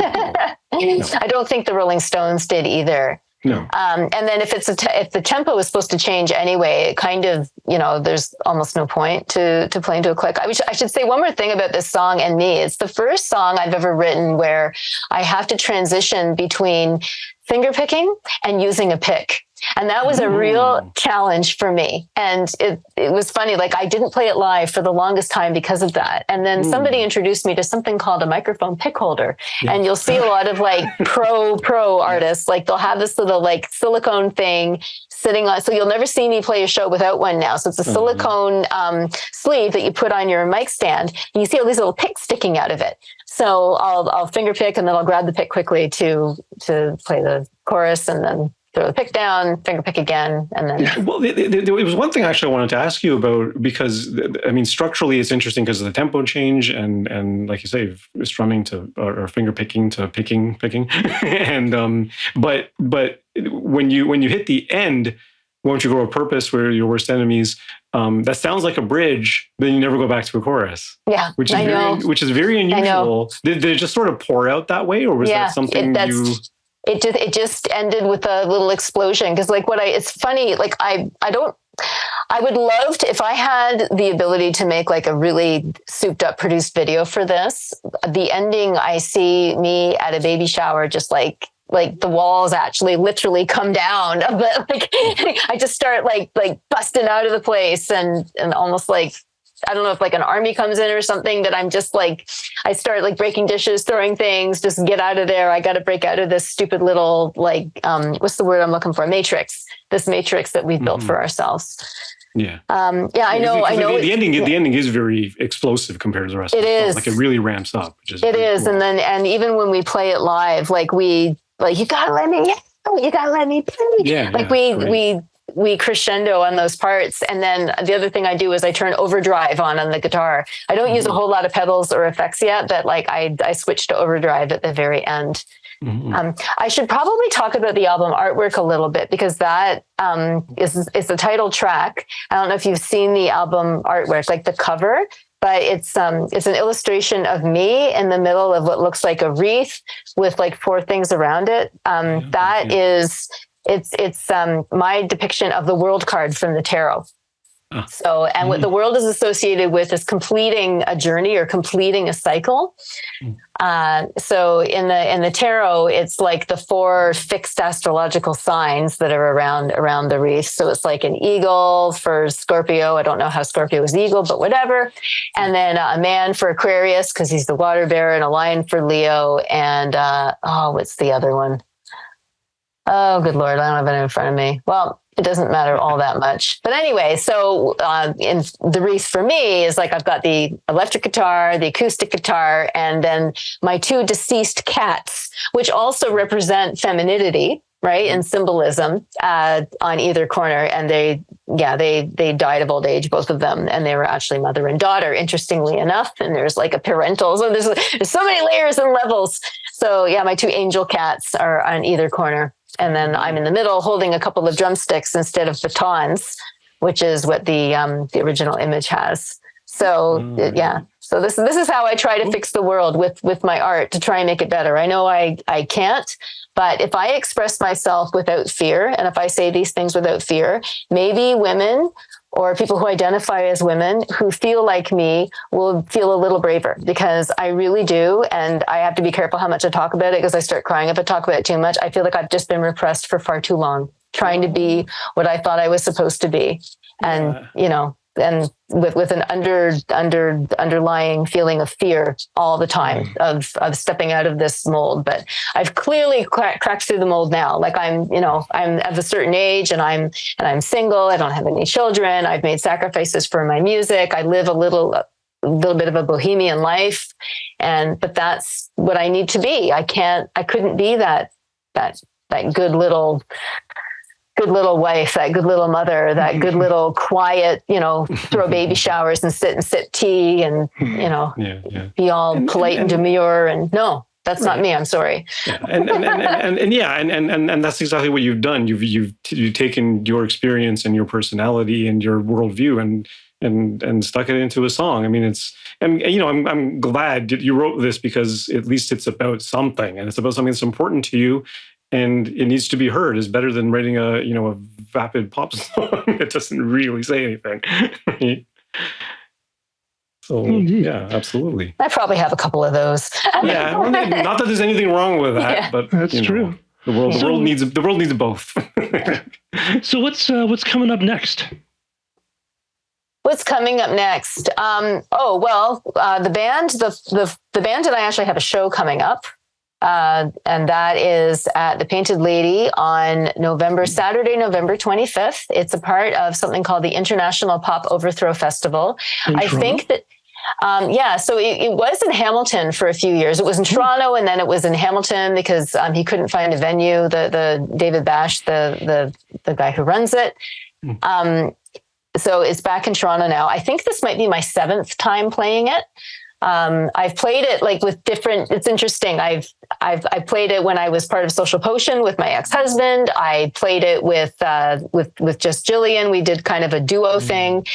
I don't think the Rolling Stones did either. No. And then if the tempo is supposed to change anyway, it kind of, there's almost no point to playing to a click. I should say one more thing about this song and me. It's the first song I've ever written where I have to transition between finger picking and using a pick. And that was a real challenge for me. And it was funny. Like I didn't play it live for the longest time because of that. And then somebody introduced me to something called a microphone pick holder. Yeah. And you'll see a lot of like pro artists, like they'll have this little like silicone thing sitting on. So you'll never see me play a show without one now. So it's a silicone sleeve that you put on your mic stand. And you see all these little picks sticking out of it. So I'll finger pick and then I'll grab the pick quickly to play the chorus and then throw the pick down, finger pick again, and then... Yeah. Well, there was one thing actually I wanted to ask you about, because, structurally it's interesting because of the tempo change and like you say, strumming to, or finger picking to picking. And, but when you hit the end, Won't You Go with Purpose, where Your Worst Enemies, that sounds like a bridge, then you never go back to a chorus. Yeah, which is very unusual. Did it just sort of pour out that way, or was that something It just ended with a little explosion. Because it's funny, like I would love to, if I had the ability to make like a really souped up produced video for this, the ending, I see me at a baby shower, just like the walls actually literally come down, but like I just start like busting out of the place and almost like, I don't know if like an army comes in or something, that I'm just like, I start like breaking dishes, throwing things, just get out of there. I got to break out of this stupid little, like, what's the word I'm looking for? This matrix that we've built for ourselves. Yeah. I know. The ending is very explosive compared to the rest of the song. Like it really ramps up. Which is cool. And even when we play it live, you gotta let me play. Yeah. We crescendo on those parts. And then the other thing I do is I turn overdrive on the guitar. I don't use a whole lot of pedals or effects yet, but like I switched to overdrive at the very end. I should probably talk about the album artwork a little bit, because that is the title track. I don't know if you've seen the album artwork, like the cover, but it's an illustration of me in the middle of what looks like a wreath with like 4 things around it. It's my depiction of the world card from the tarot. So, and what the world is associated with is completing a journey or completing a cycle. So in the tarot, it's like the 4 fixed astrological signs that are around the wreath. So it's like an eagle for Scorpio. I don't know how Scorpio is eagle, but whatever. And then a man for Aquarius, because he's the water bearer, and a lion for Leo. And what's the other one? Oh, good Lord, I don't have it in front of me. Well, it doesn't matter all that much. But anyway, so in the wreath for me is like I've got the electric guitar, the acoustic guitar, and then my 2 deceased cats, which also represent femininity, right? And symbolism on either corner. And they died of old age, both of them. And they were actually mother and daughter, interestingly enough. And there's like a parental. So there's so many layers and levels. So yeah, my 2 angel cats are on either corner. And then I'm in the middle holding a couple of drumsticks instead of batons, which is what the original image has. So yeah. So this is how I try to fix the world with my art, to try and make it better. I know I can't, but if I express myself without fear, and if I say these things without fear, maybe women or people who identify as women who feel like me will feel a little braver, because I really do. And I have to be careful how much I talk about it, because I start crying if I talk about it too much. I feel like I've just been repressed for far too long, trying to be what I thought I was supposed to be. And, and with an underlying feeling of fear all the time of stepping out of this mold. But I've clearly cracked through the mold now. Like I'm of a certain age, and I'm single. I don't have any children. I've made sacrifices for my music. I live a little bit of a bohemian life, but that's what I need to be. I couldn't be that good little wife, that good little mother, that good little quiet, throw baby showers and sip tea and, be all polite and demure. And no, that's not me. I'm sorry. Yeah. And that's exactly what you've done. You've taken your experience and your personality and your worldview and stuck it into a song. I mean, I'm glad that you wrote this, because at least it's about something, and it's about something that's important to you. And it needs to be heard. Is better than writing a vapid pop song that doesn't really say anything. Right? So yeah, absolutely. I probably have a couple of those. Yeah, well, not that there's anything wrong with that, but that's true. The world needs both. So what's coming up next? What's coming up next? The band, the band and I actually have a show coming up. And that is at the Painted Lady on Saturday, November 25th. It's a part of something called the International Pop Overthrow Festival. I think that, so it was in Hamilton for a few years. It was in Toronto, and then it was in Hamilton because he couldn't find a venue. The David Bash, the guy who runs it. So it's back in Toronto now. I think this might be my 7th time playing it. I've played it like with different, it's interesting. I've played it when I was part of Social Potion with my ex-husband. I played it with just Jillian. We did kind of a duo thing.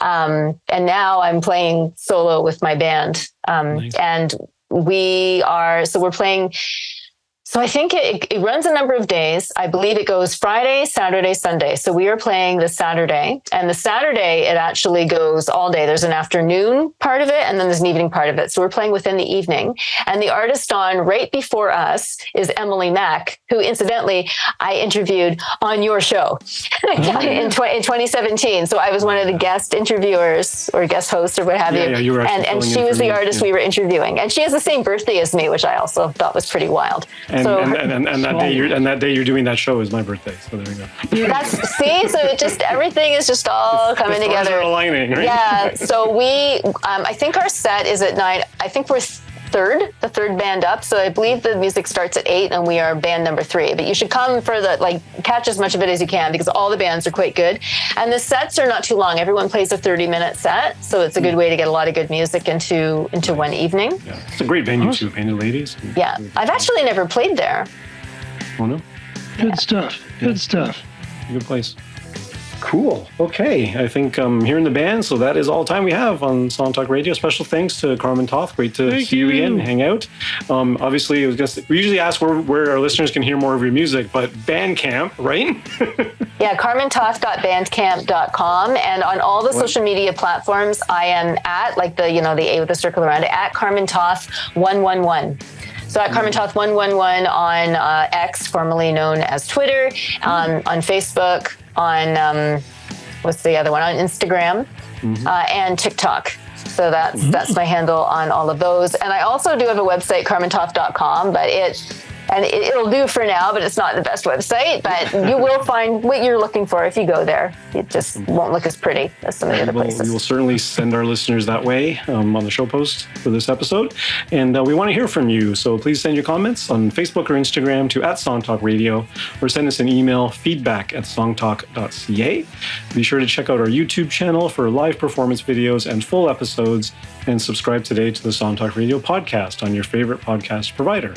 And now I'm playing solo with my band. Nice. And we're playing. So I think it runs a number of days. I believe it goes Friday, Saturday, Sunday. So we are playing the Saturday, and the Saturday, it actually goes all day. There's an afternoon part of it, and then there's an evening part of it. So we're playing within the evening. And the artist on right before us is Emily Mack, who incidentally I interviewed on your show in 2017. So I was one of the guest interviewers or guest hosts or what have you. Yeah, you were and she was the artist we were interviewing. And she has the same birthday as me, which I also thought was pretty wild. And that day you're doing that show is my birthday. So there we go. So it just, everything is just all coming together. The stars are aligning, right? Yeah. So we, I think our set is at 9. I think we're the third band up. So I believe the music starts at 8 and we are band number 3, but you should come for catch as much of it as you can, because all the bands are quite good. And the sets are not too long. Everyone plays a 30-minute set. So it's a good way to get a lot of good music into one evening. Yeah. It's a great venue too, Painted Ladies. Yeah. I've actually never played there. Oh no? Good stuff. Good stuff. Good place. Cool. Okay. I think I'm hearing the band, so that is all the time we have on Song Talk Radio. Special thanks to Carmen Toth. Great to see you again, hang out. Obviously, we usually ask where our listeners can hear more of your music, but Bandcamp, right? Yeah, carmentoth.bandcamp.com. And on all the social media platforms, I am at, like the A with the circle around it, at Carmen Toth 111. So at Carmen Toth 111 on X, formerly known as Twitter, on Facebook, on what's the other one? On Instagram and TikTok. So that's my handle on all of those. And I also do have a website, carmentoth.com, but it'll do for now, but it's not the best website. But you will find what you're looking for if you go there. It just won't look as pretty as some of the other places. We will certainly send our listeners that way on the show post for this episode. And we want to hear from you. So please send your comments on Facebook or Instagram to @SongTalkRadio, or send us an email, feedback@songtalk.ca. Be sure to check out our YouTube channel for live performance videos and full episodes, and subscribe today to the Song Talk Radio podcast on your favorite podcast provider.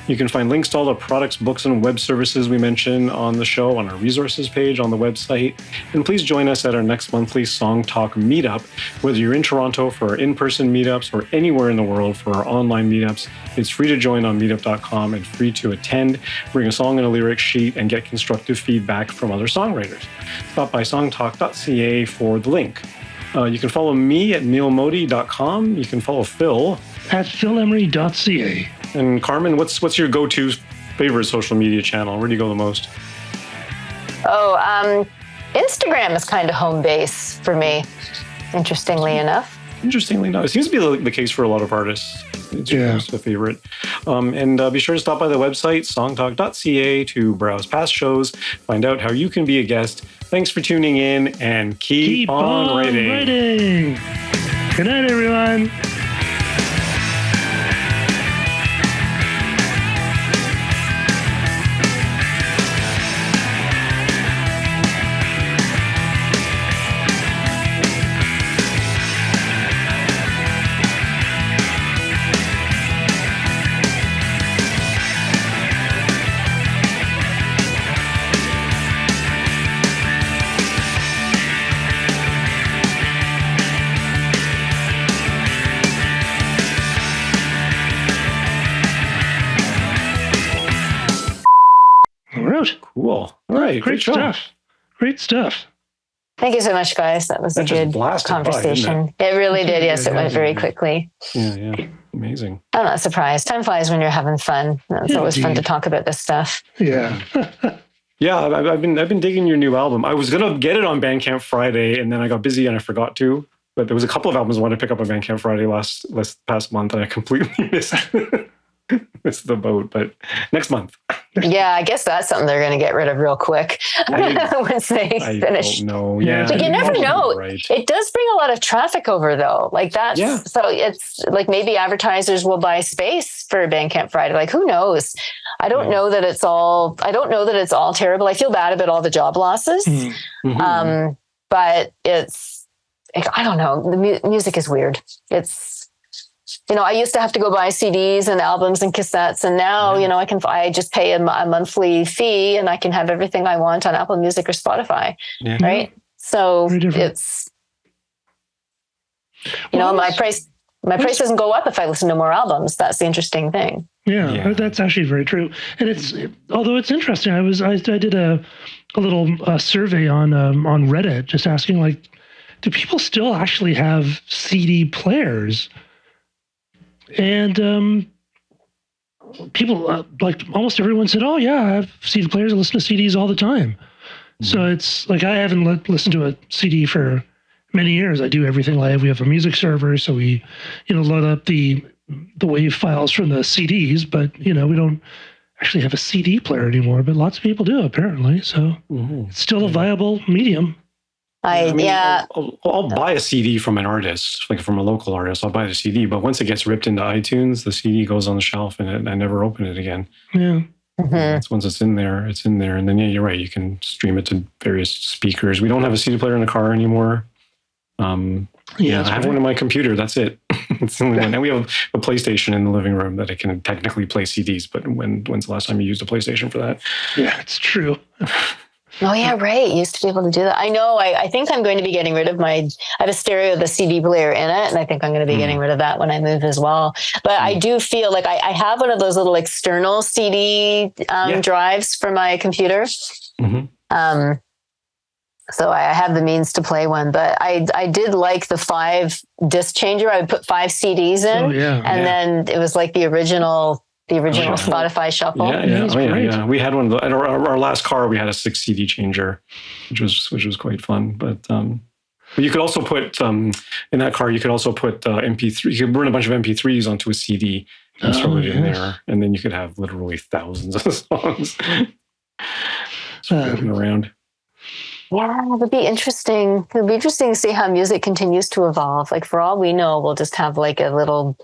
You can find links to all the products, books, and web services we mention on the show on our resources page on the website. And please join us at our next monthly Song Talk meetup. Whether you're in Toronto for our in-person meetups or anywhere in the world for our online meetups, it's free to join on meetup.com and free to attend. Bring a song and a lyric sheet and get constructive feedback from other songwriters. Stop by songtalk.ca for the link. You can follow me at neilmodi.com. You can follow Phil at philemery.ca. And Carmen, what's your go-to favorite social media channel? Where do you go the most? Instagram is kind of home base for me, interestingly enough. Interestingly enough. It seems to be the case for a lot of artists. It's a favorite. And be sure to stop by the website, songtalk.ca, to browse past shows, find out how you can be a guest. Thanks for tuning in, and keep on writing. Good night, everyone. Cool. All right. Great stuff. Great stuff. Thank you so much, guys. That was a good conversation. It really did. Yes, it went very quickly. Yeah. Amazing. I'm not surprised. Time flies when you're having fun. It's always fun to talk about this stuff. Yeah. Yeah, I've been digging your new album. I was gonna get it on Bandcamp Friday, and then I got busy and I forgot to. But there was a couple of albums I wanted to pick up on Bandcamp Friday last past month, and I completely missed the boat. But next month. Yeah, I guess that's something they're going to get rid of real quick once they finish. I don't know. Yeah, but you never know. Right. It does bring a lot of traffic over, though. Like that. Yeah. So it's like maybe advertisers will buy space for Bandcamp Friday. Like who knows? I don't know that it's all. I don't know that it's all terrible. I feel bad about all the job losses. Mm-hmm. But it's. I don't know. The music is weird. It's. I used to have to go buy CDs and albums and cassettes, and now, I just pay a monthly fee and I can have everything I want on Apple Music or Spotify. Yeah. Right. So it's, my price doesn't go up if I listen to more albums. That's the interesting thing. Yeah. That's actually very true. And although it's interesting, I did a little survey on Reddit, just asking do people still actually have CD players? And people, almost everyone said, oh, yeah, I have CD players. I listen to CDs all the time. Mm-hmm. So it's I haven't listened to a CD for many years. I do everything live. We have a music server, so we, load up the WAV files from the CDs, but, we don't actually have a CD player anymore. But lots of people do, apparently. So it's still a viable medium. I'll buy a CD from an artist, from a local artist. I'll buy the CD, but once it gets ripped into iTunes, the CD goes on the shelf and I never open it again. Yeah. Mm-hmm. Once it's in there. And then, you're right. You can stream it to various speakers. We don't have a CD player in the car anymore. I have one in my computer. That's it. It's the only one. And we have a PlayStation in the living room that I can technically play CDs. But when's the last time you used a PlayStation for that? Yeah, it's true. Oh yeah, right. You used to be able to do that. I know. I think I'm going to be getting rid of I have a stereo with a CD player in it, and I think I'm going to be getting rid of that when I move as well. But I do feel like I have one of those little external CD drives for my computer. Mm-hmm. So I have the means to play one, but I did like the 5 disc changer. I would put 5 CDs in, then it was like the original Spotify shuffle. Yeah. We had one at our last car. We had a 6 CD changer, which was quite fun. But you could also put in that car. You could also put MP3. You could run a bunch of MP3s onto a CD and throw it in there, and then you could have literally thousands of songs floating around. Yeah, it would be interesting. It would be interesting to see how music continues to evolve. Like, for all we know, we'll just have like a little,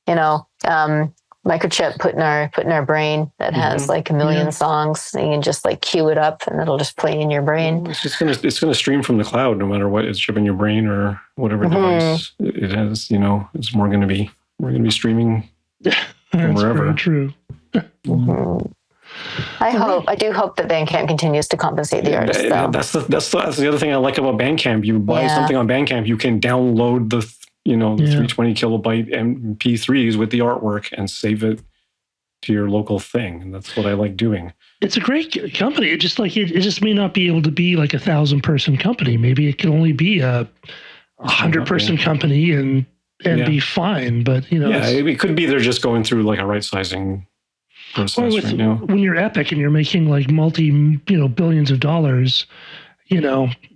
microchip put in our brain that has like a million songs. And you can just like cue it up, and it'll just play in your brain. It's gonna stream from the cloud, no matter what is shipping your brain or whatever device it has. It's more gonna be streaming from wherever. Very true. I do hope that Bandcamp continues to compensate the artist, though. That's the other thing I like about Bandcamp. You buy something on Bandcamp, you can download the 320 kilobyte MP3s with the artwork and save it to your local thing. And that's what I like doing. It's a great company. It just may not be able to be like 1,000-person company. Maybe it can only be a 100-person company and be fine. But it could be they're just going through like a right sizing process right now. When you're Epic and you're making like billions of dollars,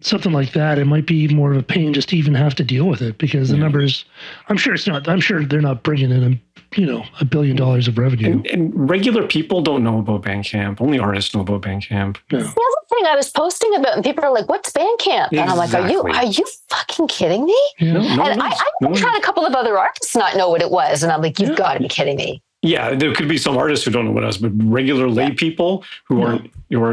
something like that, it might be more of a pain just to even have to deal with it, because the numbers, I'm sure they're not bringing in $1 billion of revenue. And regular people don't know about Bandcamp. Only artists know about Bandcamp. No. The other thing I was posting about, and people are like, "What's Bandcamp?" And I'm like, "Are you fucking kidding me?" No, and I had a couple of other artists not know what it was, and I'm like, "You've got to be kidding me." Yeah, there could be some artists who don't know what else, but regular lay people who aren't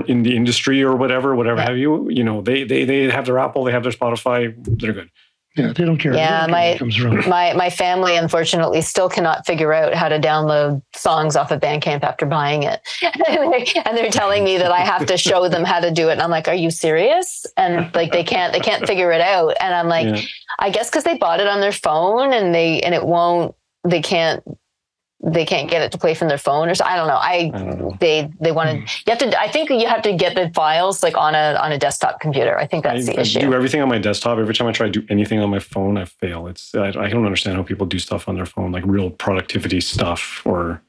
in the industry or whatever have you, they have their Apple, they have their Spotify, they're good. Yeah, they don't care. Yeah, my family unfortunately still cannot figure out how to download songs off of Bandcamp after buying it, and they're telling me that I have to show them how to do it. And I'm like, "Are you serious?" And like they can't figure it out. And I'm like, I guess because they bought it on their phone and they can't get it to play from their phone, or so. I don't know. They wanted, I think you have to get the files like on a desktop computer. I think that's the issue. I do everything on my desktop. Every time I try to do anything on my phone, I fail. I don't understand how people do stuff on their phone, like real productivity stuff. Or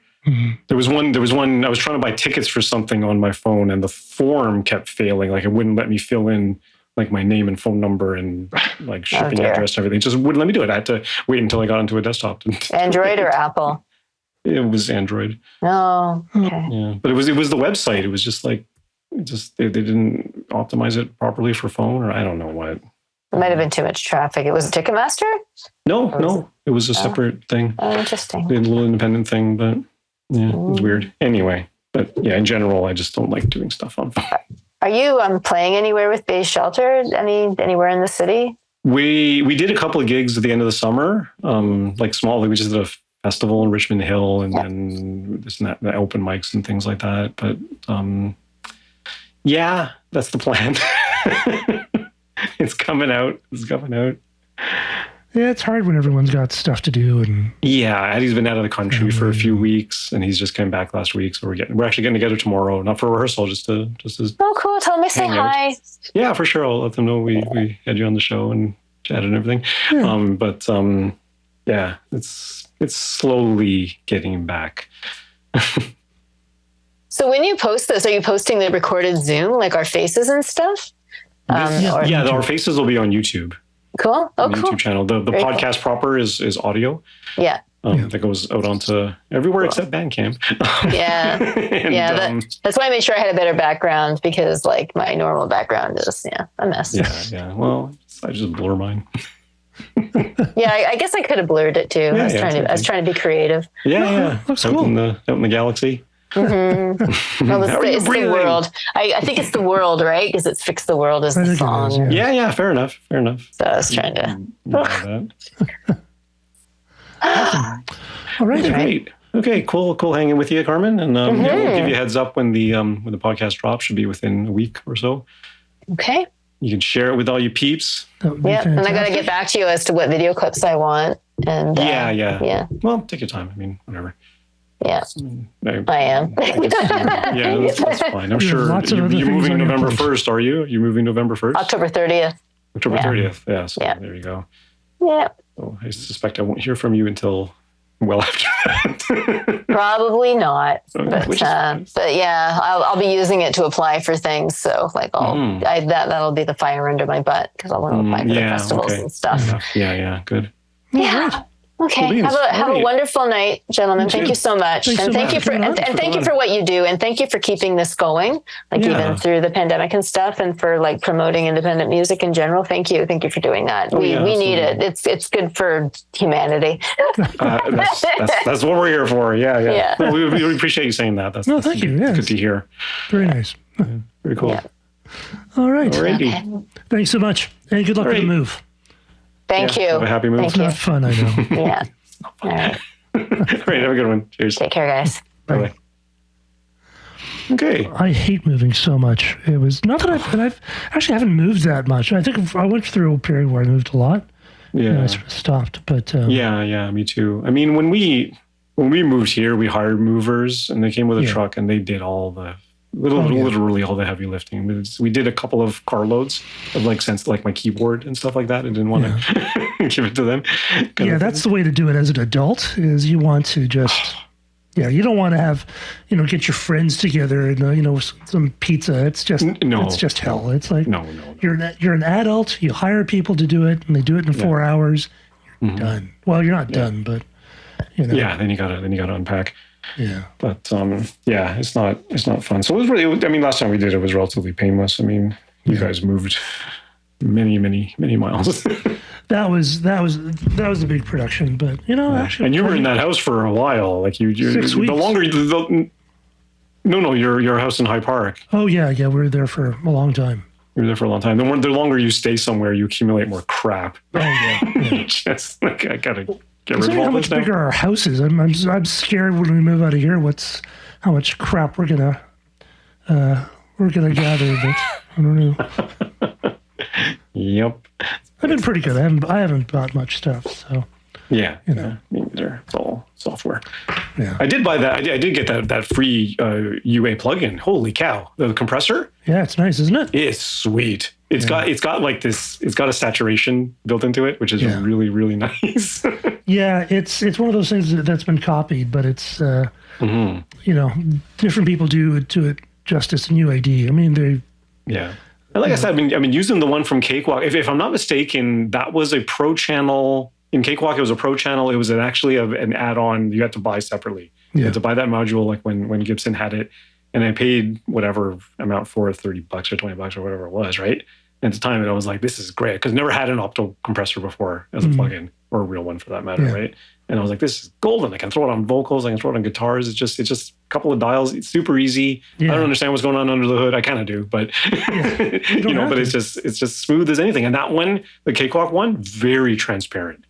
there was one, I was trying to buy tickets for something on my phone, and the form kept failing. Like it wouldn't let me fill in like my name and phone number and like shipping address and everything. It just wouldn't let me do it. I had to wait until I got onto a desktop. Android or Apple? It was Android. Oh, okay. Yeah, but it was the website. It was just like, they didn't optimize it properly for phone, or I don't know what. It might have been too much traffic. It was Ticketmaster? No, it was a separate thing. Oh, interesting. A little independent thing, but it was weird. Anyway, but yeah, in general, I just don't like doing stuff on phone. Are you playing anywhere with Base Shelter? Anywhere in the city? We did a couple of gigs at the end of the summer, like small. We just did a festival in Richmond Hill, and then this and that, the open mics and things like that. But that's the plan. It's coming out. Yeah, it's hard when everyone's got stuff to do. And Eddie's been out of the country for a few weeks, and he's just came back last week. So we're actually getting together tomorrow, not for rehearsal, just as oh, cool. Tell them I say hi. Yeah, for sure. I'll let them know we had you on the show and chatted and everything. Yeah. It's slowly getting back. So when you post this, are you posting the recorded Zoom, like our faces and stuff? Our faces will be on YouTube. Cool. Oh, cool. YouTube channel. The podcast proper is audio. Yeah. That goes out onto everywhere except Bandcamp. That's why I made sure I had a better background, because like my normal background is a mess. Yeah. Well, I just blur mine. I guess I could have blurred it too. I was trying to be creative. Yeah. Looks cool. Out in the galaxy. Mm-hmm. Well, it's the world. I think it's the world, right? Because it's Fix the World as the song. Yeah. Fair enough. So I was trying to. All right. Great. Okay, cool hanging with you, Carmen. And yeah, we'll give you a heads up when the podcast drops. Should be within a week or so. Okay. You can share it with all your peeps. Yeah, and I got to get back to you as to what video clips I want. And yeah. Well, take your time. I mean, whatever. Yeah, I am. Yeah, that's fine. I'm sure you're moving November 1st, are you? You're moving November 1st? October 30th. October 30th, yeah. So there you go. Yeah. So I suspect I won't hear from you until well after that. Probably not. But yeah, I'll be using it to apply for things. So like, that'll be the fire under my butt because I want to apply for the festivals and stuff. Yeah, good. Yeah. Okay. Have a wonderful night, gentlemen. Thank you so much. Thank you for what you do, and thank you for keeping this going, like even through the pandemic and stuff, and for like promoting independent music in general. Thank you for doing that. We need it. It's good for humanity. That's what we're here for. Yeah. No, we appreciate you saying that. Thank you. Good to hear. Very nice. Very cool. Yeah. All right. Alrighty. Thanks so much, and good luck with the move. Thank you. Have a happy move. It's not fun, I know. Yeah. All right. All right. Have a good one. Cheers. Take care, guys. Bye. Okay. I hate moving so much. It was not that I've actually haven't moved that much. I think I went through a period where I moved a lot. Yeah. And I sort of stopped, but yeah, me too. I mean, when we moved here, we hired movers, and they came with a truck, and they did all the literally all the heavy lifting. We did a couple of carloads of like my keyboard and stuff like that. I didn't want to give it to them. That's the way to do it as an adult. Is you want to just you don't want to have get your friends together and some pizza. It's just it's just hell. It's like no. You're an adult. You hire people to do it, and they do it in 4 hours. You're done. Well, you're not done, but Yeah, then you gotta unpack. Yeah. But it's not fun. So it was really, I mean, last time we did it was relatively painless. I mean, you guys moved many miles. That was the big production, but actually. And you were in that house for a while. Like you 6 weeks. Your house in High Park. Oh yeah, we were there for a long time. You were there for a long time. The longer you stay somewhere, you accumulate more crap. Oh yeah. Just like I gotta get rid of how all much this bigger our house is. I'm scared when we move out of here. How much crap we're gonna gather? But I don't know. Yep. I've been pretty good. I haven't bought much stuff, so. Yeah. Me neither. It's all software. Yeah. I did buy that. I did get that free UA plugin. Holy cow! The compressor. Yeah, it's nice, isn't it? It's sweet. It's got like this. It's got a saturation built into it, which is really, really nice. Yeah, it's one of those things that's been copied, but it's different people do it justice in UAD. I mean, they. Yeah. And like I said, I mean, using the one from Cakewalk. If I'm not mistaken, that was a pro channel. In Cakewalk, it was a pro channel. It was actually an add-on you had to buy separately. You had to buy that module like when Gibson had it. And I paid whatever amount for it, $30 or $20 or whatever it was, right? And at the time, I was like, this is great. Because I never had an opto compressor before as a plugin, or a real one for that matter, right? And I was like, this is golden. I can throw it on vocals. I can throw it on guitars. It's just a couple of dials. It's super easy. Yeah. I don't understand what's going on under the hood. I kind of do, but but it's just smooth as anything. And that one, the Cakewalk one, very transparent.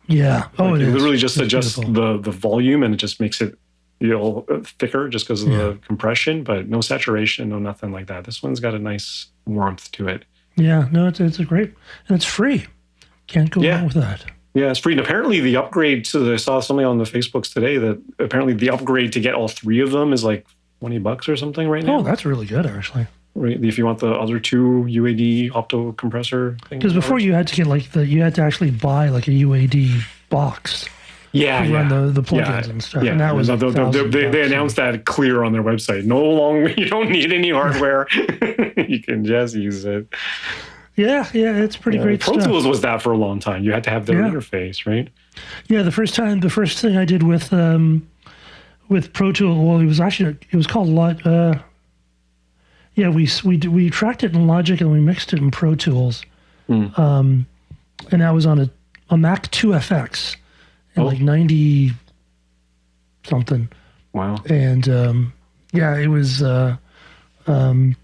Yeah. Oh, like, it literally is. just adjusts the volume, and it just makes it thicker just because of the compression, but no saturation, no nothing like that. This one's got a nice warmth to it. Yeah, no, it's a great, and it's free. Can't go wrong with that. Yeah, it's free. And apparently the upgrade, I saw something on the Facebooks today that apparently the upgrade to get all three of them is like $20 or something right now. Oh, that's really good, actually. Right, if you want the other two UAD opto compressor things. Because before you had to get you had to actually buy like a UAD box. To run the plugins and stuff. Yeah. And that was they announced that clear on their website. No longer, you don't need any hardware. You can just use it. Yeah, it's pretty great stuff. Pro Tools was that for a long time. You had to have their interface, right? Yeah, the first thing I did with Pro Tools, well, it was called we tracked it in Logic and we mixed it in Pro Tools. And that was on a Mac 2FX in like 90 something. Wow. And it was and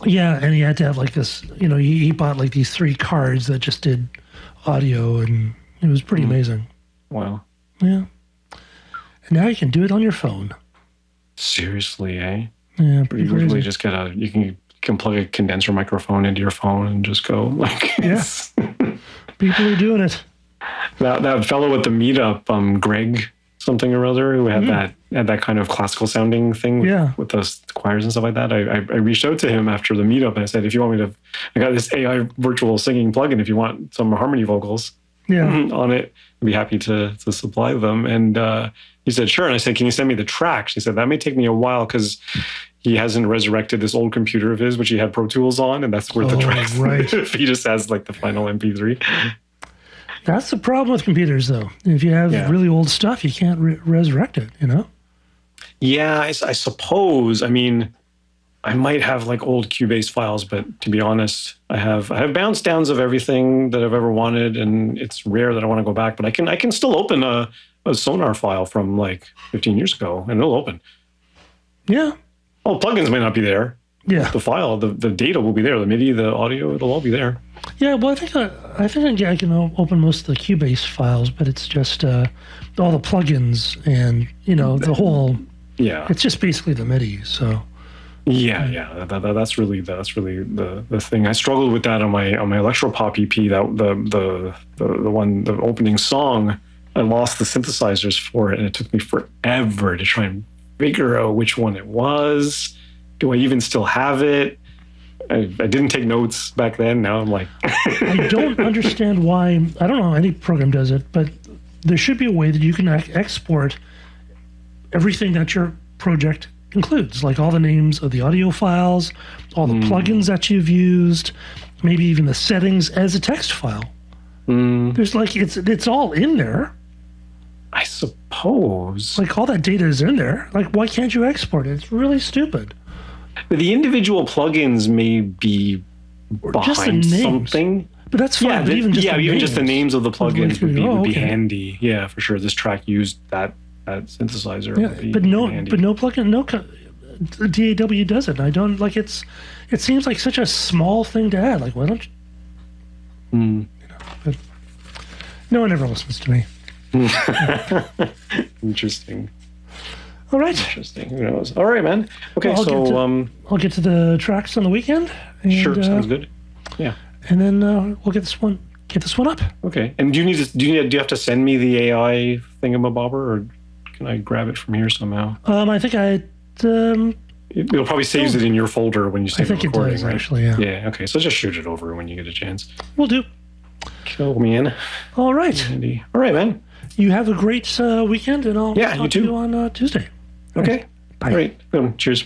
he had to have like this, he bought like these 3 cards that just did audio, and it was pretty amazing. Wow. Yeah. And now you can do it on your phone. Seriously, eh? Yeah, pretty You literally crazy. just you can plug a condenser microphone into your phone and just go like. Yes. People are doing it. That fellow at the meetup, Greg something or other, who had that kind of classical sounding thing with those choirs and stuff like that. I reached out to him after the meetup and I said, if you want me to, I got this AI virtual singing plugin. If you want some harmony vocals on it, I'd be happy to supply them. And he said, sure. And I said, can you send me the tracks? He said, that may take me a while because he hasn't resurrected this old computer of his, which he had Pro Tools on, and that's where the tracks. Right. He just has like the final MP3. That's the problem with computers, though. If you have really old stuff, you can't resurrect it, you know? Yeah, I suppose. I mean, I might have like old Cubase files, but to be honest, I have bounce downs of everything that I've ever wanted, and it's rare that I want to go back. But I can still open a Sonar file from like 15 years ago, and it'll open. Yeah. Oh, plugins may not be there. Yeah. The file, the data will be there. The MIDI, the audio, it'll all be there. Yeah, well, I think I can open most of the Cubase files, but it's just all the plugins and the whole. Yeah. It's just basically the MIDI. So. Yeah. That's really the thing. I struggled with that on my electropop EP. That the opening song, I lost the synthesizers for it, and it took me forever to try and figure out which one it was. Do I even still have it? I didn't take notes back then. Now I'm like, I don't understand why. I don't know how any program does it, but there should be a way that you can export everything that your project includes, like all the names of the audio files, all the plugins that you've used, maybe even the settings as a text file. There's like it's all in there. I suppose. Like all that data is in there. Like why can't you export it? It's really stupid. The individual plugins may be behind something. But that's fine. Yeah, but even just the names of the plugins would be okay. handy. Yeah, for sure. This track used that synthesizer. Yeah, but no plugin, DAW does it. I don't like it seems like such a small thing to add. Like why don't you? But no one ever listens to me. Interesting. All right. Interesting. Who knows? All right, man. Okay, well, I'll get to the tracks on the weekend. And, sure, sounds good. Yeah. And then we'll get this one up. Okay. And do you have to send me the AI thingamabobber, or can I grab it from here somehow? I think it'll probably saves it in your folder when you save the recording, it does, right? Actually, yeah. Yeah. Okay. So just shoot it over when you get a chance. Will do. Cool, man. All right. Handy. All right, man. You have a great weekend, and I'll talk to you on Tuesday. Okay. Bye. All right. Cheers.